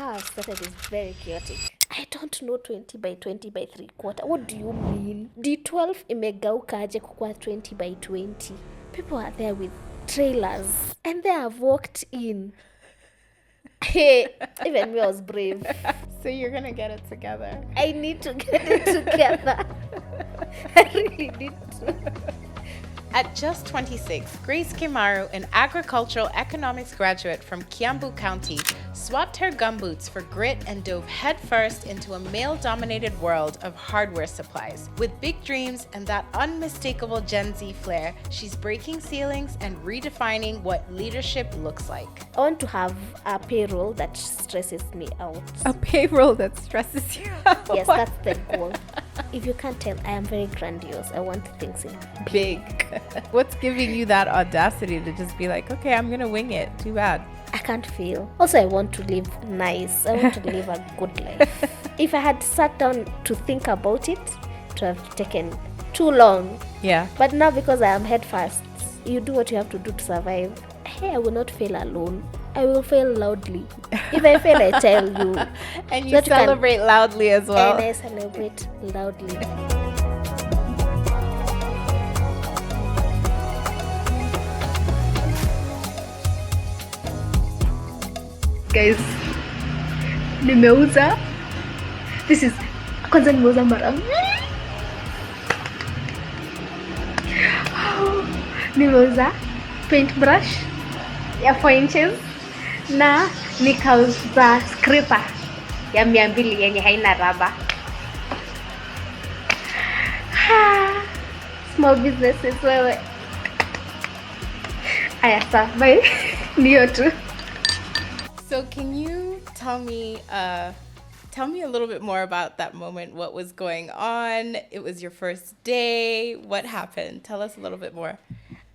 how I've started is very chaotic. I don't know 20 by 20 by 3/4. What do you mean? D12 imegauka aje kukua 20 by 20. People are there with trailers and they have walked in. Hey, even me, I was brave. So you're gonna get it together. I need to get it together. I really need to. At just 26, Grace Kimaru, an agricultural economics graduate from Kiambu County, swapped her gumboots for grit and dove headfirst into a male-dominated world of hardware supplies. With big dreams and that unmistakable Gen Z flair, she's breaking ceilings and redefining what leadership looks like. I want to have a payroll that stresses me out. A payroll that stresses you out? Yes, that's the goal. If you can't tell, I am very grandiose. I want things in big. What's giving you that audacity to just be like, okay, I'm gonna wing it? Too bad. I can't fail. Also, I want to live nice. I want to live a good life. If I had sat down to think about it, it would have taken too long. Yeah. But now because I am head first, you do what you have to do to survive. Hey, I will not fail alone. I will fail loudly. If I fail, I tell you. And you celebrate loudly as well. And I celebrate loudly. Guys, nimeuza. This is kwanza nimeuza mara nimeuza paintbrush ya 4 inches na nikauza scraper ya 200 yenye haina raba. Small businesses wewe. Aya sawa, bye. Ndio tu. So can you tell me a little bit more about that moment? What was going on? It was your first day. What happened? Tell us a little bit more.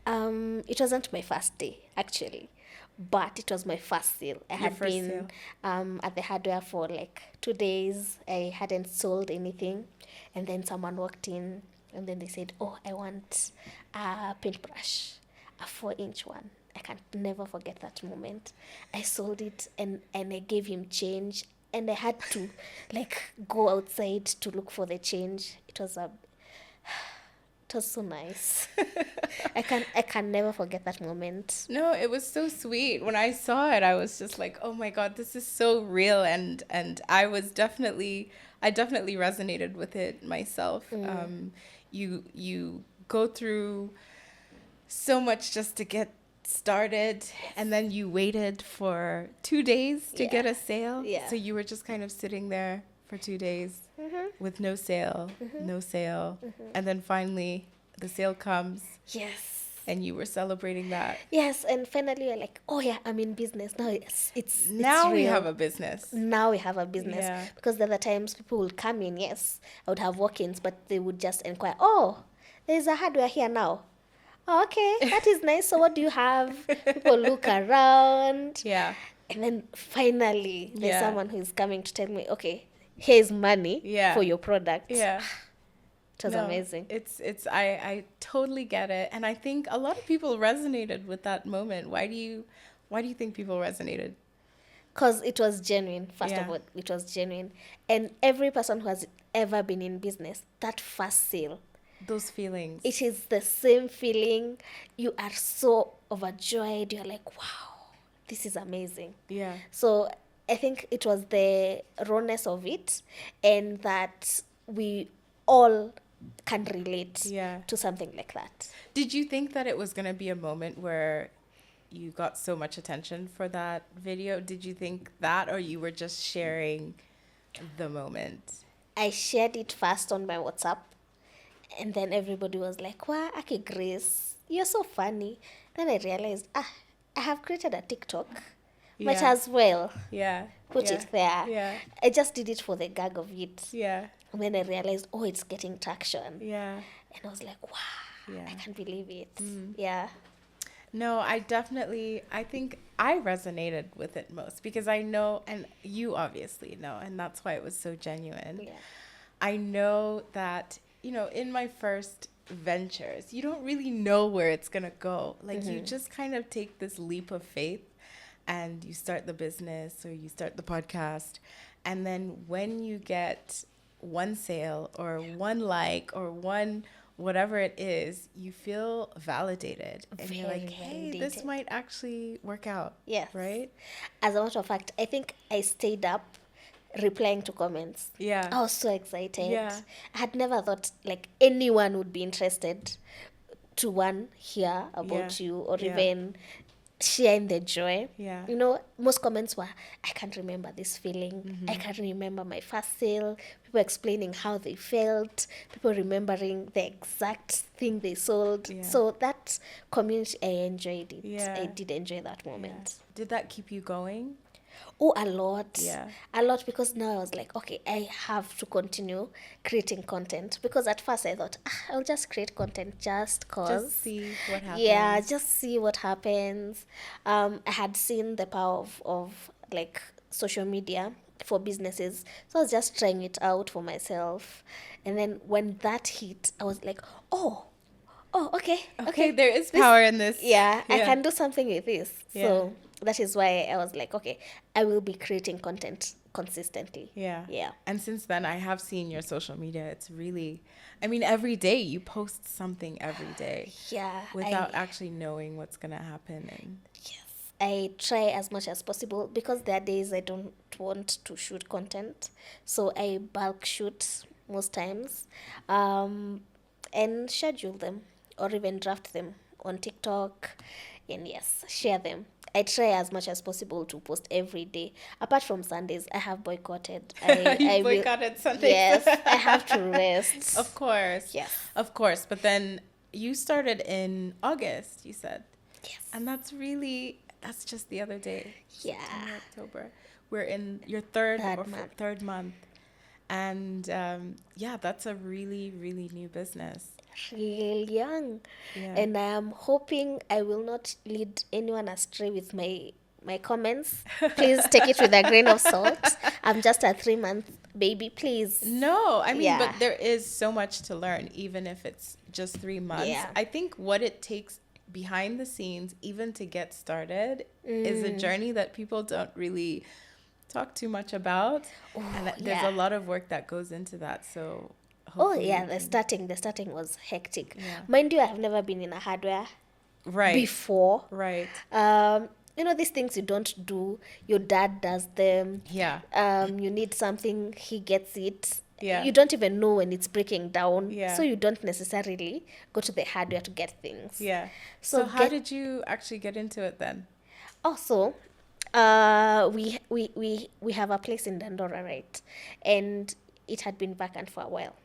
It wasn't my first day actually, but it was my first sale. I had been at the hardware for like 2 days. I hadn't sold anything, and then someone walked in and then they said, "Oh, I want a paintbrush, a 4-inch one." I can never forget that moment. I sold it and I gave him change, and I had to like go outside to look for the change. It was so nice. I can never forget that moment. No, it was so sweet. When I saw it, I was just like, oh my God, this is so real. And I definitely resonated with it myself. You go through so much just to get started, and then you waited for 2 days to get a sale. Yeah. So you were just kind of sitting there for 2 days with no sale, and then finally the sale comes. Yes. And you were celebrating that. Yes, and finally you're like, oh yeah, I'm in business now. Now we real. have a business. Now we have a business. Yeah. Because the other times people would come in, yes, I would have walk-ins, but they would just inquire, oh, there's a hardware here now. Oh, okay, that is nice. So what do you have? People look around. Yeah. And then finally there's someone who's coming to tell me, okay, here's money for your product. Yeah. It was amazing. I totally get it. And I think a lot of people resonated with that moment. Why do you think people resonated? Because it was genuine. First of all, it was genuine. And every person who has ever been in business, that first sale, those feelings, it is the same feeling. You are so overjoyed. You're like, wow, this is amazing. Yeah. So I think it was the rawness of it, and that we all can relate to something like that. Did you think that it was going to be a moment where you got so much attention for that video? Did you think that, or you were just sharing the moment? I shared it first on my WhatsApp, and then everybody was like, wow, Aki Grace, you're so funny. Then I realized, I have created a TikTok. Might as well put it there. Yeah. I just did it for the gag of it. Yeah. And then I realized, oh, it's getting traction. Yeah. And I was like, wow, I can't believe it. Yeah. No, I think I resonated with it most because I know, and you obviously know, and that's why it was so genuine. Yeah. I know that, in my first ventures, you don't really know where it's going to go. Like you just kind of take this leap of faith. and you start the business or you start the podcast. And then when you get one sale or one like or one whatever it is, you feel validated. And you're like, hey, this might actually work out. Yes. Right? As a matter of fact, I think I stayed up replying to comments. Yeah. I was so excited. Yeah. I had never thought like anyone would be interested to hear about you or even sharing the joy. Yeah. You know, most comments were, I can't remember this feeling. I can't remember my first sale. People explaining how they felt. People remembering the exact thing they sold. Yeah. So that community, I enjoyed it. Yeah. I did enjoy that moment. Did that keep you going? Oh, a lot. Yeah. A lot, because now I was like, okay, I have to continue creating content. Because at first I thought, I'll just create content just cause. Just see what happens. Yeah, just see what happens. I had seen the power of like social media for businesses. So I was just trying it out for myself. And then when that hit, I was like, okay. There is power in this. Yeah, I can do something with this. Yeah. So that is why I was like, okay, I will be creating content consistently. Yeah. Yeah. And since then, I have seen your social media. It's really, I mean, every day you post something every day. Yeah. Without actually knowing what's going to happen. And yes. I try as much as possible, because there are days I don't want to shoot content. So I bulk shoot most times, and schedule them or even draft them on TikTok, and share them. I try as much as possible to post every day. Apart from Sundays, I have boycotted. I boycotted Sundays. Yes, I have to rest. Of course. Yes. Of course. But then you started in August, you said. Yes. And that's just the other day. Yeah. September, October. We're in your third month. And that's a really, really new business. Real young. Yeah. And I am hoping I will not lead anyone astray with my comments. Please take it with a grain of salt. I'm just a 3-month baby, please. No, I mean, but there is so much to learn, even if it's just 3 months. Yeah. I think what it takes behind the scenes, even to get started, is a journey that people don't really talk too much about. And there's a lot of work that goes into that. So the starting was hectic. Yeah. Mind you, I have never been in a hardware before. Right. These things you don't do, your dad does them. Yeah. You need something, he gets it. Yeah. You don't even know when it's breaking down. Yeah. So you don't necessarily go to the hardware to get things. Yeah. So how did you actually get into it then? Also, we have a place in Dandora, right? And it had been vacant for a while.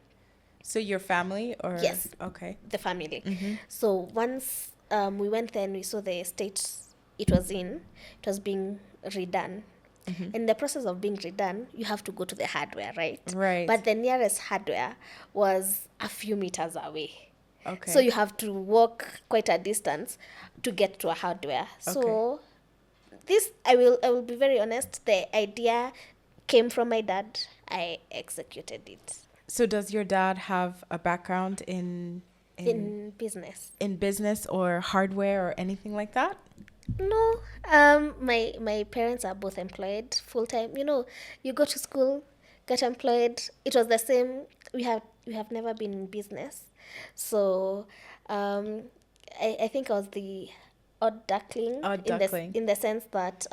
So your family or? Yes. Okay. The family. Mm-hmm. So once we went there and we saw the state it was in, it was being redone. Mm-hmm. In the process of being redone, you have to go to the hardware, right? Right. But the nearest hardware was a few meters away. Okay. So you have to walk quite a distance to get to a hardware. Okay. So this, I will be very honest, the idea came from my dad. I executed it. So does your dad have a background in business? In business or hardware or anything like that? No. My parents are both employed full time. You go to school, get employed. It was the same. We have never been in business. So I think I was the odd duckling. In the sense that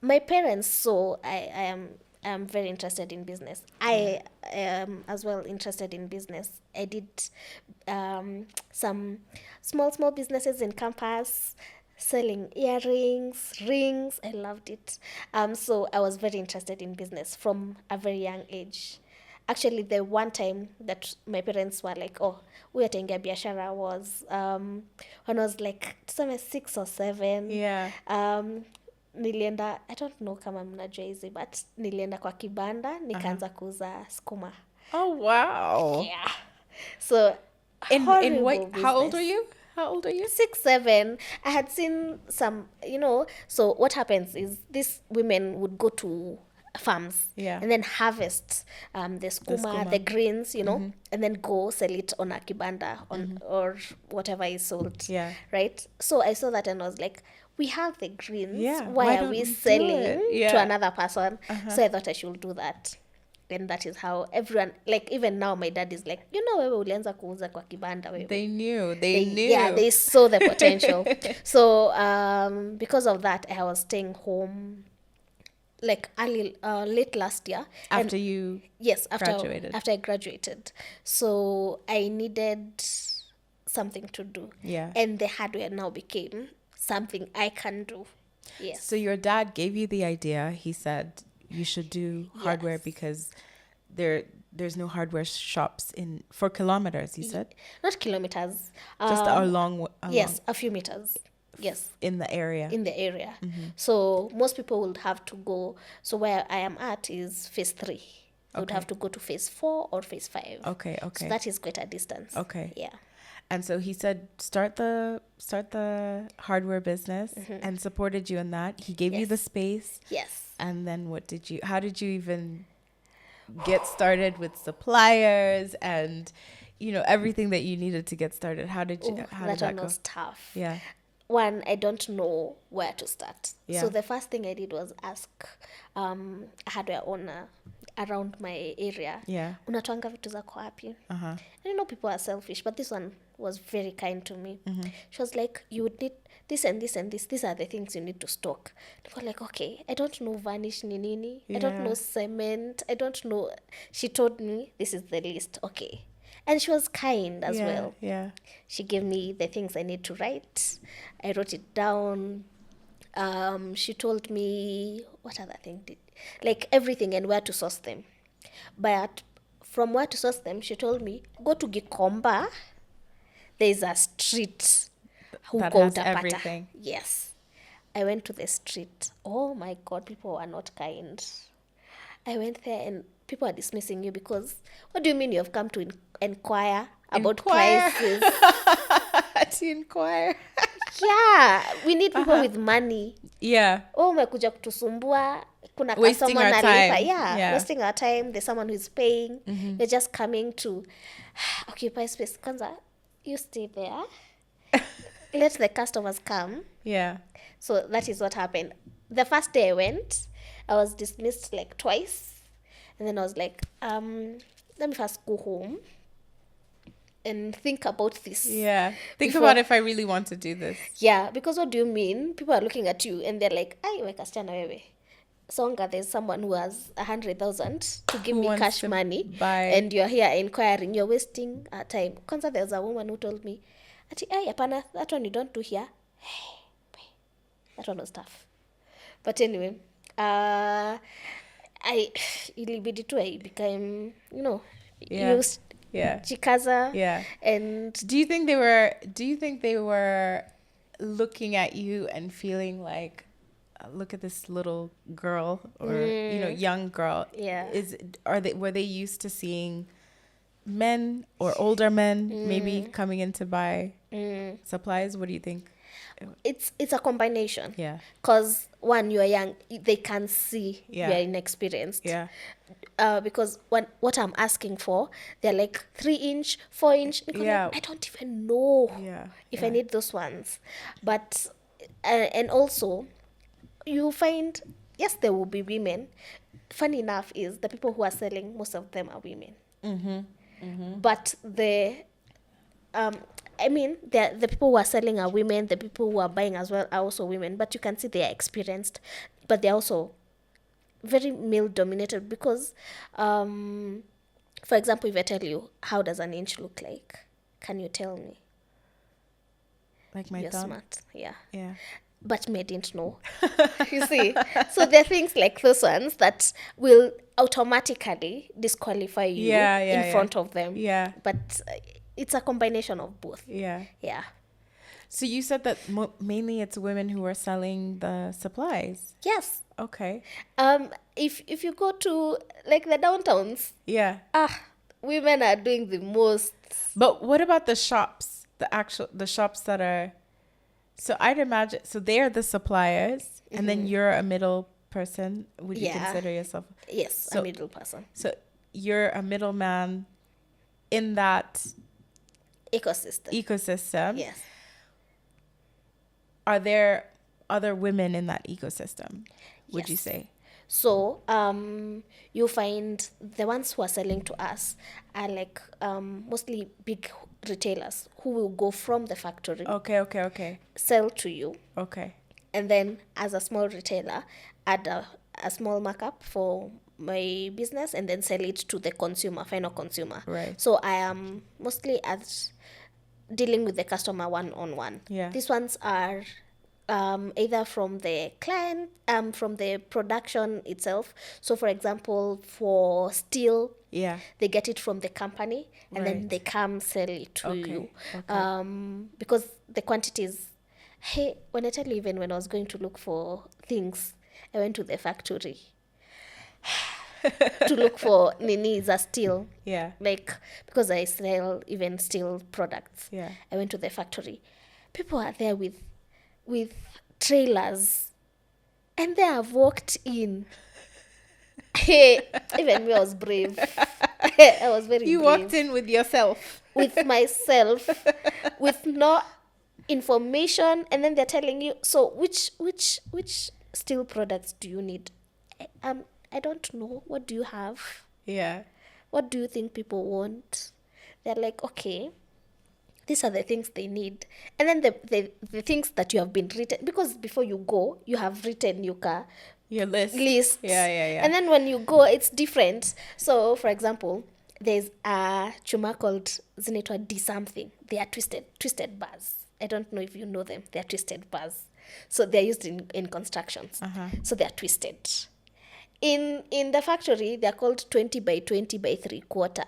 my parents saw I am very interested in business. I am as well interested in business. I did some small businesses in campus, selling earrings, rings. I loved it. So I was very interested in business from a very young age. Actually, the one time that my parents were like, we are taking a biashara was when I was like 6 or 7. Yeah. Nilienda, I don't know kama mnajua hizi, but nilienda kwa kibanda nikaanza kuuza skuma. Oh wow. Yeah. So in what, how old are you? 6, 7. I had seen some, so what happens is these women would go to farms, Yeah. and then harvest the skuma, the greens, you know, and then go sell it on a kibanda or whatever is sold. Yeah. Right. So I saw that and I was like, we have the greens. Yeah, Why why are don't we we do selling it? to Yeah. another person? So I thought I should do that. And that is how everyone, like even now my dad is like, you know, wewe ulianza kuuza kwa kibanda wewe. They knew. They knew. Yeah, they saw the potential. So because of that, I was staying home like late last year. After you Yes, after I graduated. So I needed something to do. Yeah. And the hardware now became something I can do. Yes. So your dad gave you the idea. He said you should do hardware because there's no hardware shops for kilometers, you said? Not kilometers. Just a long yes, a few meters. Yes. In the area. So most people would have to go. So where I am at is phase 3. They would have to go to phase 4 or phase 5. Okay. So that is quite a distance. Okay. Yeah. And so he said, start the hardware business and supported you in that. He gave you the space. Yes. And then how did you even get started with suppliers and, you know, everything that you neted to get started? How did that go? Was tough. Yeah. One, I don't know where to start. Yeah. So the first thing I did was ask a hardware owner around my area. Yeah. Unatoanga vitu zako wapi? Uh-huh. I know people are selfish, but this one was very kind to me. She was like, you would need this and this and this. These are the things you need to stock. I was like, okay, I don't know varnish ni nini. I don't know cement. I don't know. She told me this is the list. Okay. And she was kind as well. Yeah. She gave me the things I need to write. I wrote it down. She told me what other thing like everything and where to source them. But from where to source them, she told me, go to Gikomba. There's a street that has everything. Yes. I went to the street. Oh my God, people are not kind. I went there and people are dismissing you because what do you mean you have come to inquire about prices? To inquire. Yeah, we need people with money. Yeah. Oh, umekuja kutusumbua. Kuna wasting our time. Yeah, wasting our time. There's someone who's paying. You're just coming to occupy space. Kwanza, you stay there. Let the customers come. Yeah. So that is what happened. The first day I went, I was dismissed like twice. And then I was like, let me first go home and think about this. Yeah. Think about if I really want to do this. Yeah, because what do you mean? People are looking at you and they're like, ay, wekasichana wewe. Songa, there's someone who has 100,000 to give me cash money. And you're here inquiring. You're wasting our time. Kwanza, there's a woman who told me, ay, apana, that one you don't do here. That one was tough. But anyway, ilibidi tu I became, used. Yeah. Chikaza. Yeah. And do you think they were looking at you and feeling like, look at this little girl or young girl? Yeah. Were they used to seeing men or older men maybe coming in to buy supplies? What do you think? It's a combination. Yeah. Because one, you're young, they can see you're inexperienced. Yeah. Because what I'm asking for, they're like 3-inch, 4-inch. Yeah. I don't even know if I need those ones. But and also, you find, yes, there will be women. Funny enough is the people who are selling, most of them are women. But the people who are selling are women. The people who are buying as well are also women. But you can see they are experienced. But they're also very male-dominated because, for example, if I tell you, how does an inch look like? Can you tell me? Like my You're thumb? smart. Yeah. Yeah. But me didn't know. You see? So there are things like those ones that will automatically disqualify you in front of them. Yeah. But it's a combination of both. Yeah. Yeah. So you said that mainly it's women who are selling the supplies. Yes. Okay. If you go to like the downtowns, women are doing the most. But what about the shops? The shops that are, so I'd imagine, so they're the suppliers and then you're a middle person? Would you consider yourself? Yes, a middle person. So you're a middleman in that ecosystem. Yes. Are there other women in that ecosystem, would you say? So you find the ones who are selling to us are like mostly big retailers who will go from the factory. Okay. Sell to you. Okay. And then as a small retailer, add a small markup for my business and then sell it to the consumer, final consumer. Right. So I am mostly dealing with the customer one-on-one. Yeah. These ones are either from the client, from the production itself. So for example, for steel, they get it from the company and then they come sell it to you. Because the quantities, hey, when I tell you, even when I was going to look for things, I went to the factory to look for Nini's steel. Yeah. Like, because I sell even steel products. Yeah. I went to the factory. People are there with trailers, and they have walked in. Hey, even me, I was brave. I was very brave. You walked in with yourself. With myself, with no information, and then they're telling you, so which steel products do you need? I don't know. What do you have? Yeah. What do you think people want? They're like, okay, these are the things they need. And then the things that you have been written, because before you go, you have written your list. Yeah. And then when you go, it's different. So, for example, there's a chuma called zinaitwa D something. They are twisted bars. I don't know if you know them. They are twisted bars. So they're used in constructions. So they are twisted. In the factory, they're called 20 by 20 by 3/4.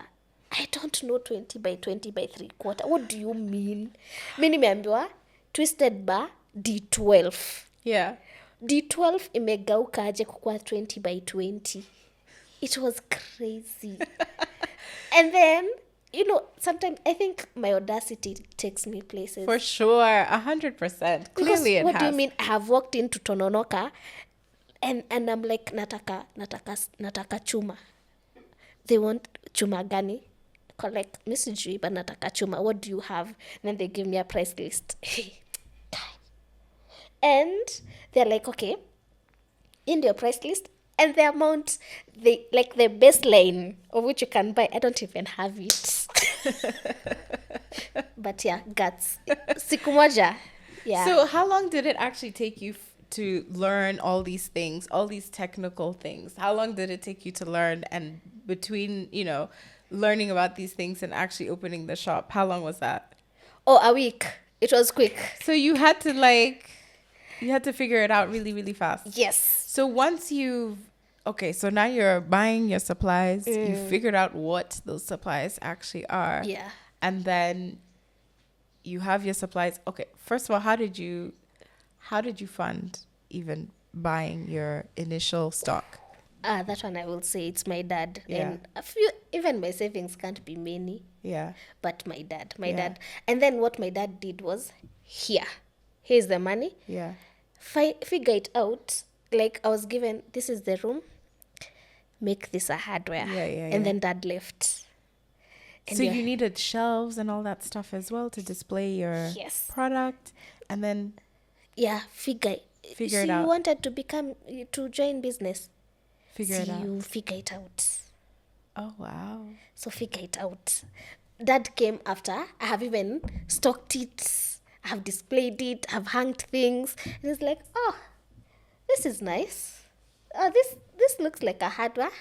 I don't know 20 by 20 by 3/4. What do you mean? Mimi nimeambiwa twisted bar D12. Yeah. D12 imegauka aje kukua 20 by 20. It was crazy. And then, sometimes I think my audacity takes me places. For sure, 100%. Clearly it has. What do you mean? I have walked into Tononoka and I'm like, nataka chuma. They want chuma gani? Like, Mrs. but nataka chuma. What do you have? And then they give me a price list. And they're like, okay, in your price list, and the amount, the baseline of which you can buy, I don't even have it. But yeah, guts. Siku moja. Yeah. So how long did it actually take you to learn all these things, all these technical things? How long did it take you to learn? And between, learning about these things and actually opening the shop, how long was that? Oh, a week. It was quick. So you had to figure it out really, really fast. Yes. So once so now you're buying your supplies, you figured out what those supplies actually are. Yeah. And then you have your supplies. Okay, first of all, how did you fund even buying your initial stock? That one I will say it's my dad. Yeah. And even my savings can't be many. Yeah. But my dad. And then what my dad did was, here's the money. Yeah. Figure it out. Like, I was given, this is the room. Make this a hardware. And then dad left. And so you needed shelves and all that stuff as well to display your product. And then figure it out. You wanted to join business. Figure it out. You figure it out. Oh, wow. So figure it out. Dad came after. I have even stocked it. I have displayed it. I've hung things. And it's like, oh, this is nice. Oh, this looks like a hardware.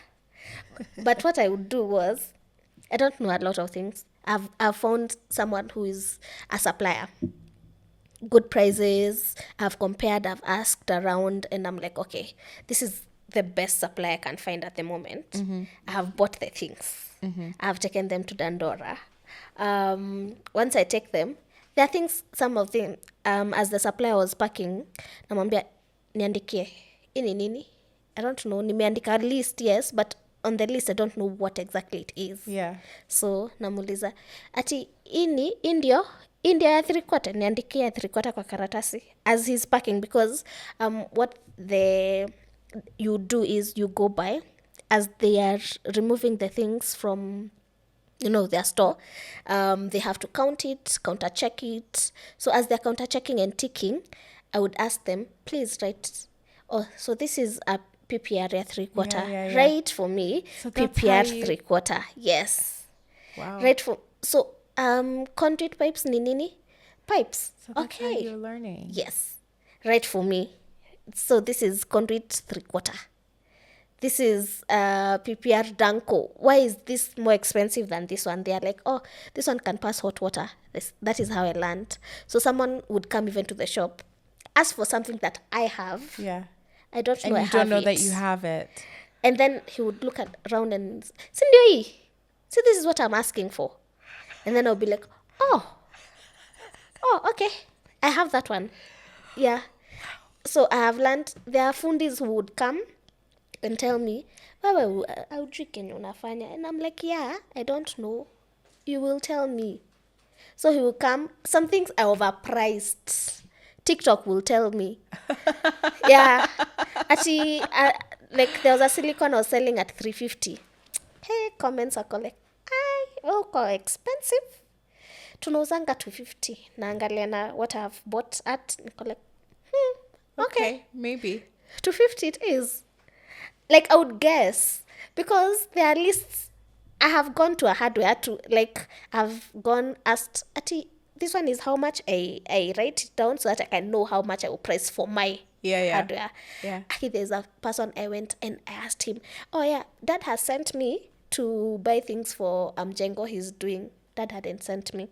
But what I would do was, I don't know a lot of things. I've found someone who is a supplier. Good prices. I've compared. I've asked around. And I'm like, okay, this is the best supply I can find at the moment. I have bought the things. I have taken them to Dandora. Once I take them, there are things, some of them, as the supplier was packing, namwambia, niandikie, ini nini? I don't know, nimeandika list, yes, but on the list, I don't know what exactly it is. Yeah. So, namuliza, ati, indio ya 3/4, niandikie ya 3/4 kwa karatasi, as he's packing, because what the you do is you go by as they are removing the things from their store. They have to count it, counter check it. So as they're counter checking and ticking, I would ask them, please write, oh, so this is a PPR 3/4. Yeah. Write for me, So that's PPR how you- 3/4. Yes. Wow. Right for, so conduit pipes ni nini? Pipes. So that's how Okay. you're learning. Yes. Right for me. So this is conduit 3/4. This is PPR Danko. Why is this more expensive than this one? They are like, oh, this one can pass hot water. That is how I learned. So someone would come even to the shop, ask for something that I have. Yeah. I don't know And I you have don't know it. that you have it. And then he would look around and say, Sindio hii. So this is what I'm asking for. And then I'll be like, oh, okay. I have that one. Yeah. So I have learned, there are fundis who would come and tell me, Baba, aujui kenye unafanya. And I'm like, yeah, I don't know. You will tell me. So he will come. Some things are overpriced. TikTok will tell me. Yeah. Actually, like there was a silicone I was selling at 350. Hey, comments are like, expensive. Tunauzanga 250. Naangalia na what I've bought at. Niko like, okay. Maybe. 250 it is. Like I would guess. Because there are lists. I have gone to a hardware to, like, I've gone asked, Ati, this one is how much I write it down so that I can know how much I will price for my hardware. Yeah. Actually, there's a person I went and I asked him, oh yeah, Dad has sent me to buy things for Jengo he's doing. Dad hadn't sent me.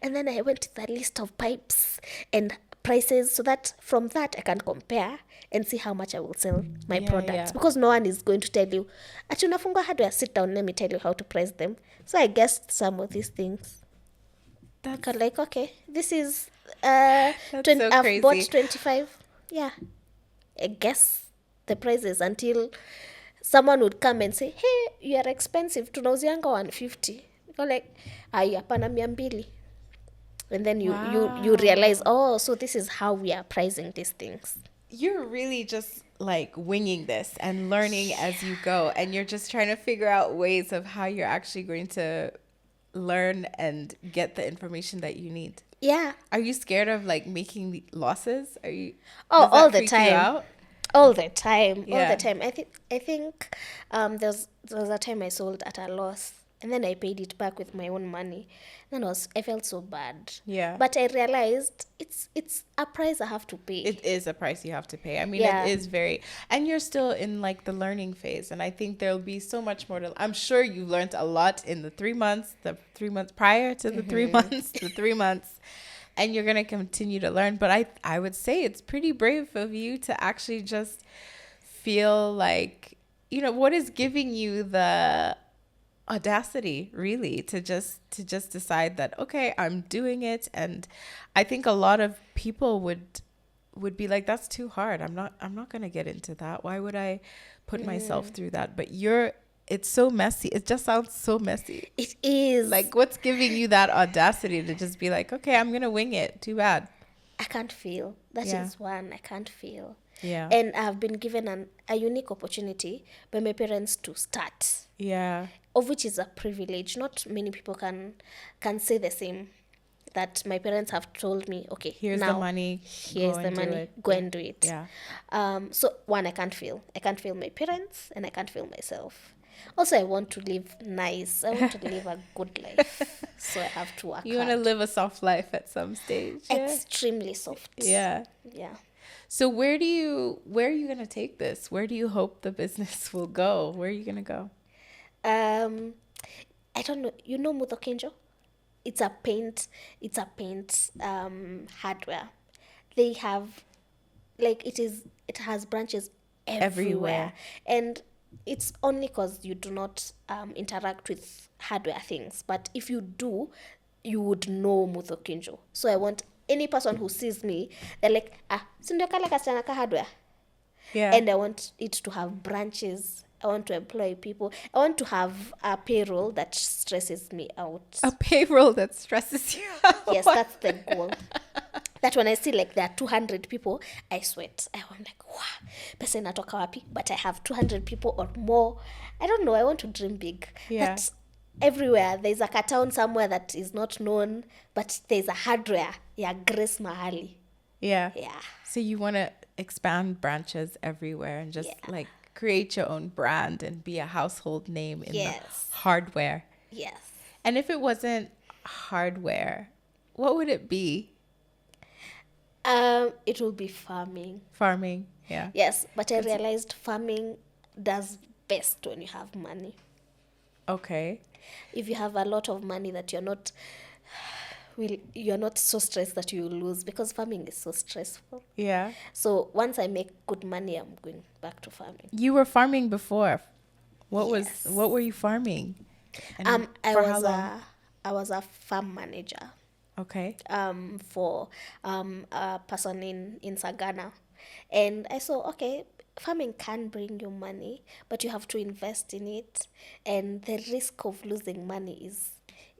And then I went to the list of pipes and prices so that from that I can compare and see how much I will sell my products. Yeah. Because no one is going to tell you, Ati unafungua hardware, sit down, let me tell you how to price them. So I guessed some of these things. That's Like, okay, this is so I've crazy. bought 25. Yeah. I guess the prices until someone would come and say, hey, you are expensive. Tunauzianga 150. You're like, hapana 200. And then you realize, oh, so this is how we are pricing these things. You're really just like winging this and learning as you go, and you're just trying to figure out ways of how you're actually going to learn and get the information that you need. Yeah. Are you scared of like making losses? Are you? Oh, does that all the freak you time. out? All the time. Yeah. All the time. I think there was a time I sold at a loss, and then I paid it back with my own money. Then I felt so bad. Yeah. But I realized it's a price I have to pay. It is a price you have to pay. I mean, Yeah. it is very, and you're still in like the learning phase. And I think there'll be so much more to, I'm sure you learned a lot in the 3 months prior to the 3 months, the 3 months, and you're going to continue to learn. But I would say it's pretty brave of you to actually just feel like, what is giving you the audacity really to just decide that, okay, I'm doing it. And I think a lot of people would be like, that's too hard. I'm not going to get into that. Why would I put myself through that? But it's so messy. It just sounds so messy. It is. Like, what's giving you that audacity to just be like, okay, I'm going to wing it. Too bad. I can't feel. That is Yeah. one. I can't feel. Yeah. And I've been given a unique opportunity by my parents to start, Yeah. of which is a privilege. Not many people can say the same. That my parents have told me, okay, Here's now the money. here's go the and do money. it. Go and do it. Yeah. So one, I can't feel my parents, and I can't feel myself. Also, I want to live nice. I want to live a good life. So I have to work You want to hard. live a soft life at some stage. Yeah. Extremely soft. Yeah. Yeah. So where are you going to take this? Where do you hope the business will go? Where are you going to go? I don't know. You know Mutokinjo? It's a paint hardware. They have, like, it has branches everywhere. And it's only because you do not interact with hardware things. But if you do, you would know Mutokinjo. So I want any person who sees me, they're like, sindio kale kasichana ka hardware. Yeah. And I want it to have branches. I want to employ people. I want to have a payroll that stresses me out. A payroll that stresses you out. Yes, that's the goal. that when I see like there are 200 people, I sweat. I'm like, wow, pesa inatoka wapi? But I have 200 people or more. I don't know. I want to dream big. Yeah. That everywhere there's like a town somewhere that is not known, but there's a hardware. Yeah, Grace Mahali. Yeah. Yeah. So you want to expand branches everywhere and just like create your own brand and be a household name in the hardware. Yes. And if it wasn't hardware, what would it be? It will be farming. Farming, yeah. Yes, but I realized farming does best when you have money. Okay. If you have a lot of money that you're not so stressed that you will lose, because farming is so stressful. Yeah. So once I make good money, I'm going back to farming. You were farming before. What were you farming? And I was a farm manager. Okay. For a person in Sagana. And I saw, okay, farming can bring you money, but you have to invest in it. And the risk of losing money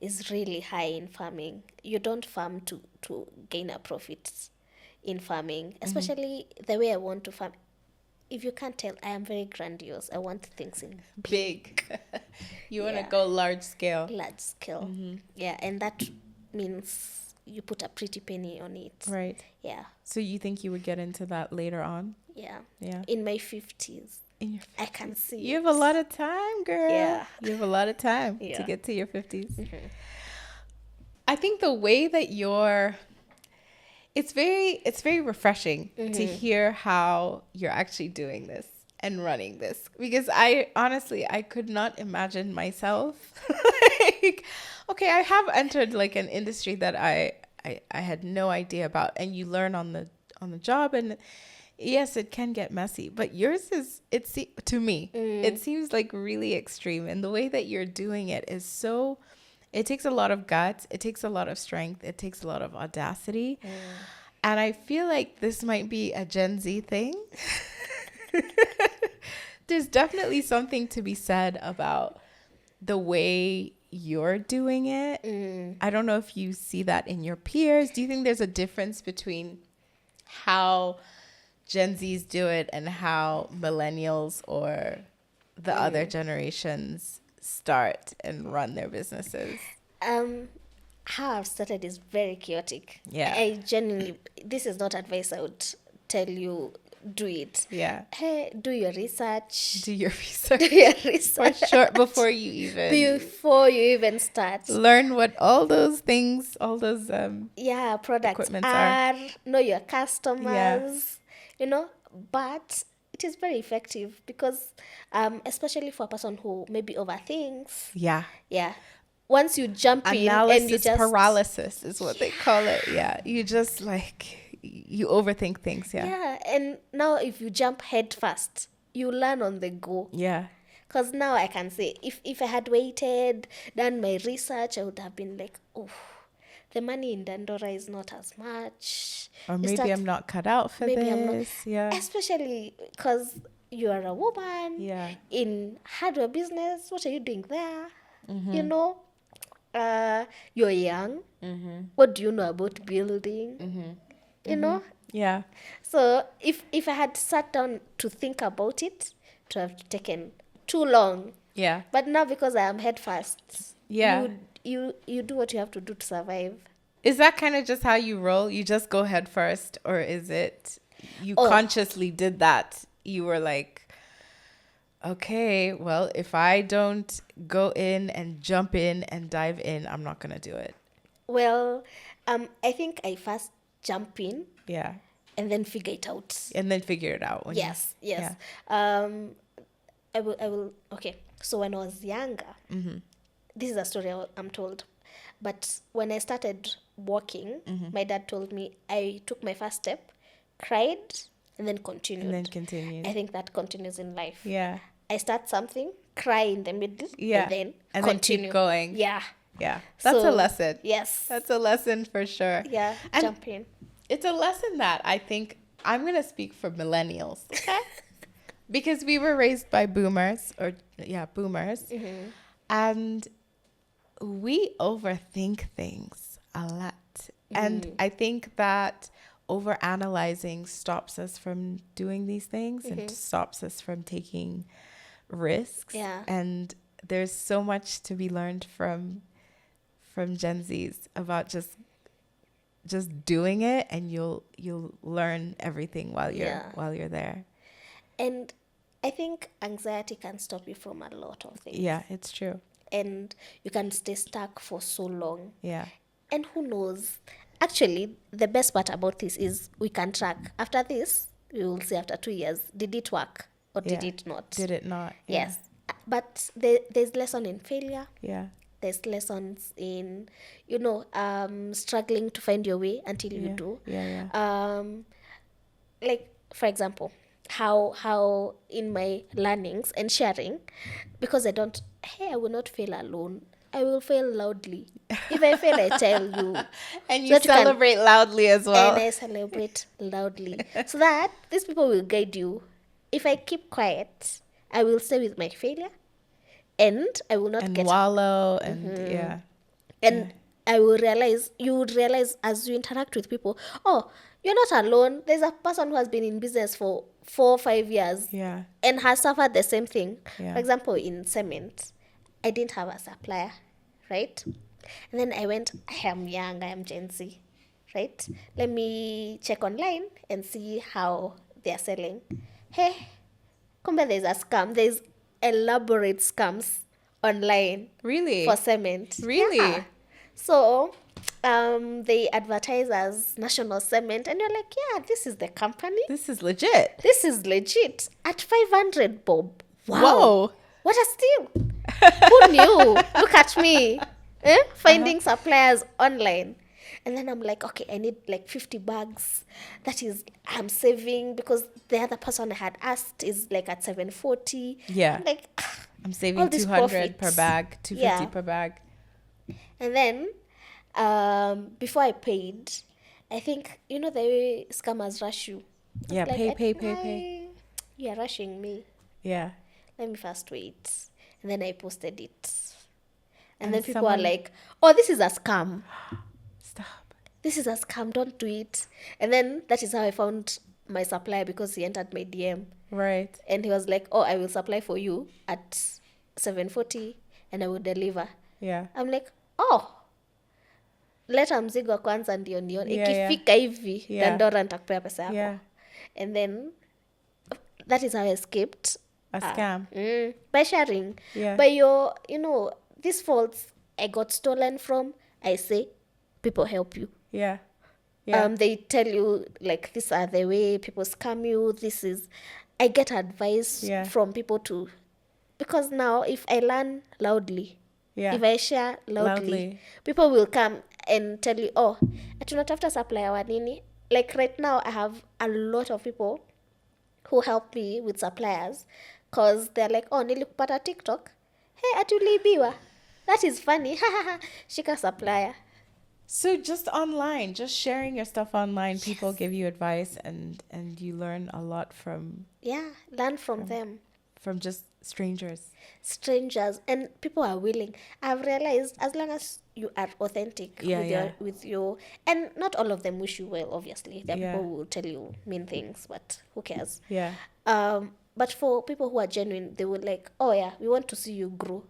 is really high in farming. You don't farm to gain a profit in farming, especially the way I want to farm. If you can't tell, I am very grandiose. I want things in big. You want to go large scale. Large scale. Yeah, and that means you put a pretty penny on it. Right. Yeah. So you think you would get into that later on? Yeah. Yeah. In my 50s. In your 50s. I can see you have a lot of time, girl. Yeah. You have a lot of time to get to your 50s. I think the way that it's very refreshing to hear how you're actually doing this and running this, because I could not imagine myself like, okay, I have entered like an industry that I had no idea about, and you learn on the job, and yes, it can get messy, but yours to me it seems like really extreme, and the way that you're doing it is so, it takes a lot of guts, it takes a lot of strength, it takes a lot of audacity. And I feel like this might be a Gen Z thing. There's definitely something to be said about the way you're doing it. I don't know if you see that in your peers. Do you think there's a difference between how Gen Zs do it and how millennials or the other generations start and run their businesses? How I've started is very chaotic. Yeah. I genuinely, this is not advice I would tell you, do it. Yeah. Hey, do your research. Do your research. Do your research. For sure, before you even start. Learn what all those things, all those products are. Know your customers. Yeah. But it is very effective because especially for a person who maybe overthinks. Yeah. Yeah. Once you jump in and you just paralysis is what they call it. Yeah. You just you overthink things. Yeah. Yeah. And now if you jump head first, you learn on the go. Yeah. Because now I can say, if I had waited, done my research, I would have been like, oh, the money in Dandora is not as much. Or maybe I'm not cut out for this. Yeah. Especially because you are a woman. Yeah. In hardware business, what are you doing there? You're young. What do you know about building? Yeah. So if I had sat down to think about it, it would have taken too long. Yeah. But now because I am head first, yeah, you do what you have to do to survive. Is that kind of just how you roll? You just go head first, or is it you consciously did that? You were like, okay, well, if I don't go in and jump in and dive in, I'm not gonna do it. Well, I think I first jump in. Yeah. And then figure it out. And then figure it out. Yes. Yeah. I will. Okay. So when I was younger, this is a story I'm told. But when I started walking, my dad told me I took my first step, cried, and then continued. I think that continues in life. Yeah. I start something, cry in the middle, and then continue. Then keep going. Yeah. Yeah. That's a lesson. Yes. That's a lesson for sure. Yeah. And jump in. It's a lesson that I think I'm going to speak for millennials. Okay? Because we were raised by boomers. And we overthink things a lot. And I think that overanalyzing stops us from doing these things and stops us from taking risks. Yeah. And there's so much to be learned from Gen Zs about just doing it, and you'll learn everything while you're there. And I think anxiety can stop you from a lot of things. Yeah, it's true. And you can stay stuck for so long. Yeah. And who knows? Actually, the best part about this is we can track. After this, we will see after 2 years, did it work or did it not? Did it not? Yeah. Yes. But there's lesson in failure. Yeah. There's lessons in, struggling to find your way until you do. Yeah. Like, for example, how in my learnings and sharing, because I will not fail alone. I will fail loudly. If I fail, I tell you. And you celebrate loudly as well. And I celebrate loudly. So that these people will guide you. If I keep quiet, I will stay with my failure. And I will not and wallow and yeah. And you would realize as you interact with people, oh, you're not alone. There's a person who has been in business for 4 or 5 years. Yeah. And has suffered the same thing. Yeah. For example, in cement, I didn't have a supplier, right? And then I went, I am young, I am Gen Z, right? Let me check online and see how they're selling. Hey, kumbe there's a scam. There's elaborate scams online. Really? For cement. Really? Yeah. So they advertise as National Cement, and you're like, yeah, this is the company. This is legit. This is legit. At 500 bob. Wow. Whoa. What a steal. Who knew? Look at me. Finding suppliers online. And then I'm like, okay, I need like 50 bags. That is, I'm saving because the other person I had asked is like at 740. Yeah. I'm like, I'm saving 200 per bag, 250 per bag. And then before I paid, I think, the way scammers rush you. Yeah, like, pay. You are rushing me. Yeah. Let me first wait. And then I posted it. And then people are like, oh, this is a scam. Stop. This is a scam. Don't do it. And then that is how I found my supplier, because he entered my DM. Right. And he was like, oh, I will supply for you at 740 and I will deliver. Yeah. I'm like, oh, leta mzigo kwanza ndio nione. Yeah, Ikifika hivi, Dandora nitakupea pesa yako. Yeah. And then that is how I escaped a scam. By sharing. Yeah. By your, these faults I got stolen from, I say, people help you. Yeah. Yeah. They tell you, like, these are the way people scam you. I get advice from people too. Because now, if I learn loudly, if I share loudly, people will come and tell you, oh, tunatafuta supplier wa nini. Like right now, I have a lot of people who help me with suppliers because they're like, oh, nilikupata TikTok. Hey, atulibiwa. That is funny. Shika supplier. So just online, just sharing your stuff online, people give you advice and you learn a lot from... Yeah, learn from them. From just strangers. And people are willing. I've realized as long as you are authentic with your... And not all of them wish you well, obviously. There are people who will tell you mean things, but who cares? Yeah. But for people who are genuine, they will like, oh yeah, we want to see you grow.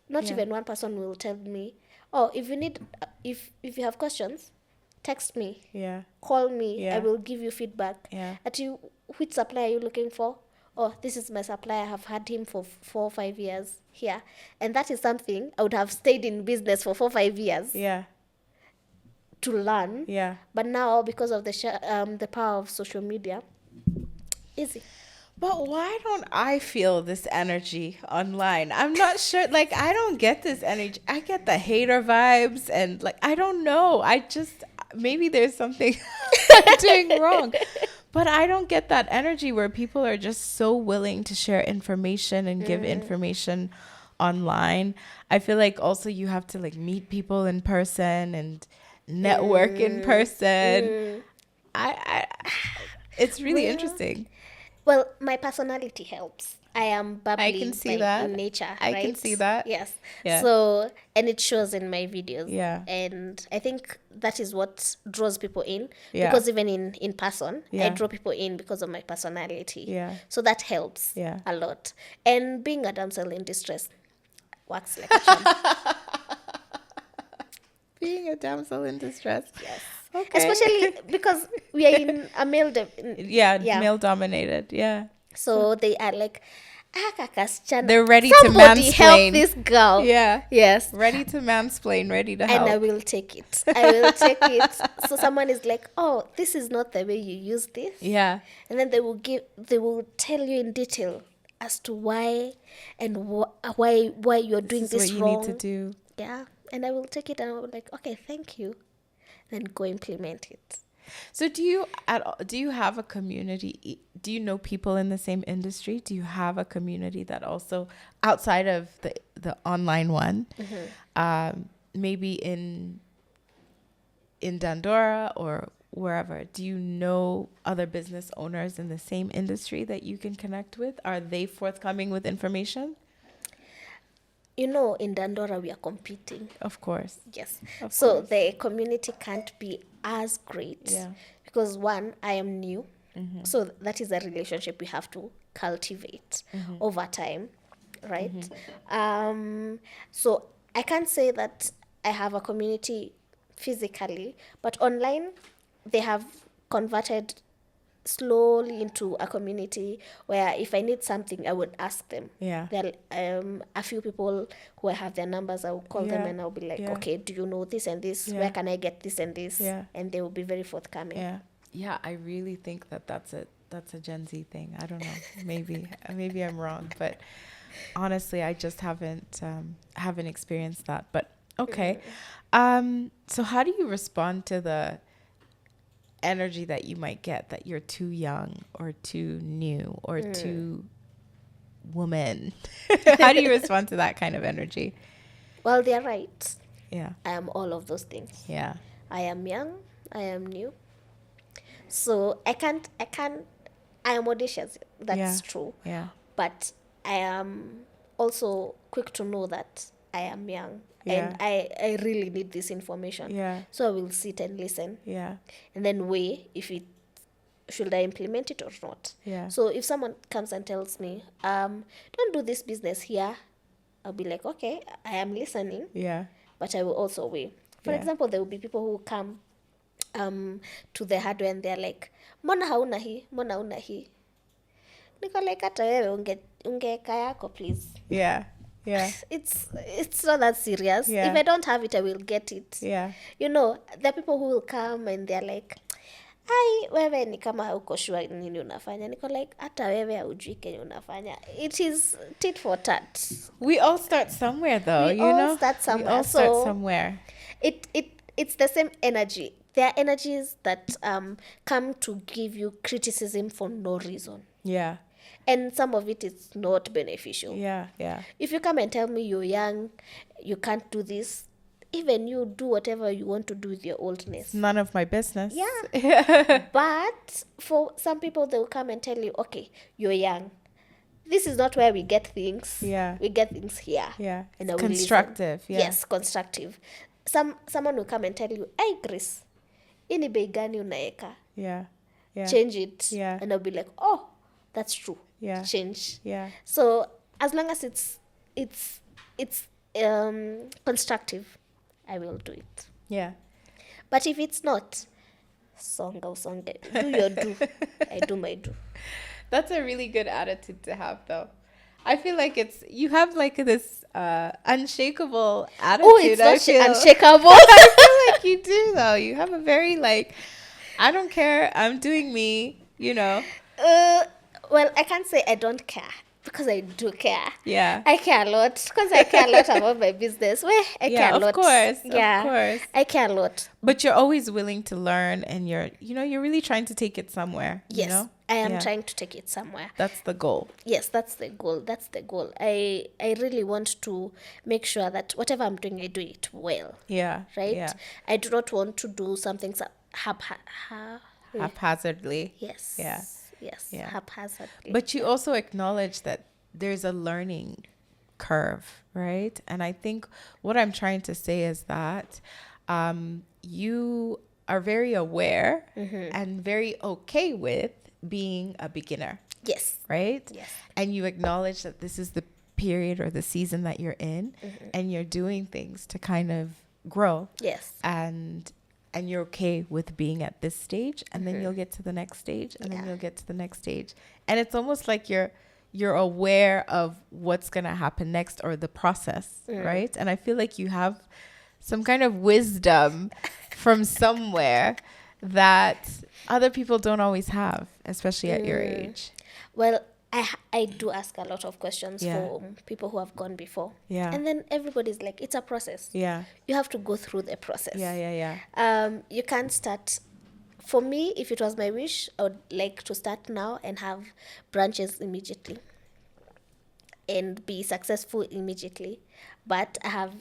Not even one person will tell me, oh, if you need, if you have questions, text me. Yeah. Call me. Yeah. I will give you feedback. Yeah. Which supplier are you looking for? Oh, this is my supplier. I have had him for 4 or 5 years here. And that is something I would have stayed in business for 4 or 5 years. Yeah. To learn. Yeah. But now, because of the power of social media, easy. But why don't I feel this energy online? I'm not sure. Like, I don't get this energy. I get the hater vibes and, like, I don't know. Maybe there's something I'm doing wrong. But I don't get that energy where people are just so willing to share information and give information online. I feel like also you have to, like, meet people in person and network in person. It's really interesting. Well, my personality helps. I am bubbly I can see that. in nature, I right? can see that. Yes. Yeah. So, and it shows in my videos. Yeah. And I think that is what draws people in. Yeah. Because even in person, I Yeah. draw people in because of my personality. Yeah. So that helps Yeah. a lot. And being a damsel in distress works like a charm. Being a damsel in distress. Yes. Okay. Especially because we are in a male... male dominated. Yeah. So they are like, kasichana. They're ready to Somebody help mansplain. this girl. Yeah. Yes. Ready to mansplain, ready to help. And I will take it. I will take it. So someone is like, oh, this is not the way you use this. Yeah. And then they will tell you in detail as to why and why you're doing This is this what you wrong. need to do. Yeah. And I will take it and I will be like, okay, thank you. Then go implement it. So do you have a community? Do you know people in the same industry? Do you have a community that also, outside of the online one, maybe in Dandora or wherever, do you know other business owners in the same industry that you can connect with? Are they forthcoming with information? You know, in Dandora, we are competing. Of course. Yes. Of So course. the community can't be as great. Yeah. Because one, I am new. So that is a relationship we have to cultivate over time. Right? So I can't say that I have a community physically, but online they have converted slowly into a community where if I need something, I would ask them. Yeah. There are a few people who I have their numbers. I will call them Yeah. and I'll be like, Yeah. okay, do you know this and this? Yeah. Where can I get this and this? Yeah. And they will be very forthcoming. Yeah. Yeah, I really think that's a Gen Z thing. I don't know. Maybe I'm wrong, but honestly, I just haven't experienced that. But okay. So how do you respond to the energy that you might get that you're too young or too new or too woman? How do you respond to that kind of energy? Well, they're right. Yeah. I am all of those things. Yeah. I am young. I am new. So I am audacious. That's Yeah. true. Yeah. But I am also quick to know that I am young. Yeah. And I really need this information. Yeah. So I will sit and listen. Yeah. And then weigh if it should I implement it or not. Yeah. So if someone comes and tells me, don't do this business here, I'll be like, okay, I am listening, Yeah. but I will also weigh. For Yeah. example, there will be people who come to the hardware and they're like, mbona hauna hii, mbona hauna hii. Niko like, hata wewe ungeka yako, please. Yeah. Yeah. It's not that serious. Yeah. If I don't have it, I will get it. Yeah. You know, there are people who will come and they're like, ai, wewe ni kama hauko sure nini unafanya. Niko like, hata wewe haujui kenye unafanya. It is tit for tat. We all start somewhere, though. We you all know, start somewhere. We all start So somewhere. It's the same energy. There are energies that come to give you criticism for no reason. Yeah. And some of it is not beneficial. Yeah. Yeah. If you come and tell me you're young, you can't do this, even you do whatever you want to do with your oldness. It's none of my business. Yeah. But for some people, they will come and tell you, okay, you're young. This is not where we get things. Yeah. We get things here. Yeah. And I It's will constructive. listen. Yeah. Yes, constructive. Someone will come and tell you, hey, Grace, ini bei gani unaeka? Yeah. Yeah. Change it. Yeah. And I'll be like, oh, that's true. Yeah. Change. Yeah. So as long as it's constructive, I will do it. Yeah. But if it's not, songa usonge, do your do. I do my do. That's a really good attitude to have, though. I feel like you have like this unshakable attitude. Oh, it's not unshakable. I feel like you do, though. You have a very like, I don't care. I'm doing me, you know. Well, I can't say I don't care because I do care. Yeah. I care a lot because I care a lot about my business. Well, I care a lot. Of course. Yeah, Of course. I care a lot. But you're always willing to learn, and you're really trying to take it somewhere. Yes, You know? I am Yeah. trying to take it somewhere. That's the goal. Yes, that's the goal. That's the goal. I really want to make sure that whatever I'm doing, I do it well. Yeah. Right? Yeah. I do not want to do something Haphazardly. yes. Yeah. Yes. Yeah. Haphazardly. But you also acknowledge that there's a learning curve, right? And I think what I'm trying to say is that you are very aware and very okay with being a beginner, Yes. right? Yes. And you acknowledge that this is the period or the season that you're in, and you're doing things to kind of grow. Yes. And you're okay with being at this stage, and then you'll get to the next stage, and then you'll get to the next stage. And it's almost like you're aware of what's going to happen next, or the process, right? And I feel like you have some kind of wisdom from somewhere that other people don't always have, especially at your age. Well, I do ask a lot of questions Yeah. for people who have gone before. Yeah. And then everybody's like, it's a process. Yeah. You have to go through the process. Yeah. You can't start. For me, if it was my wish, I would like to start now and have branches immediately and be successful immediately. But I have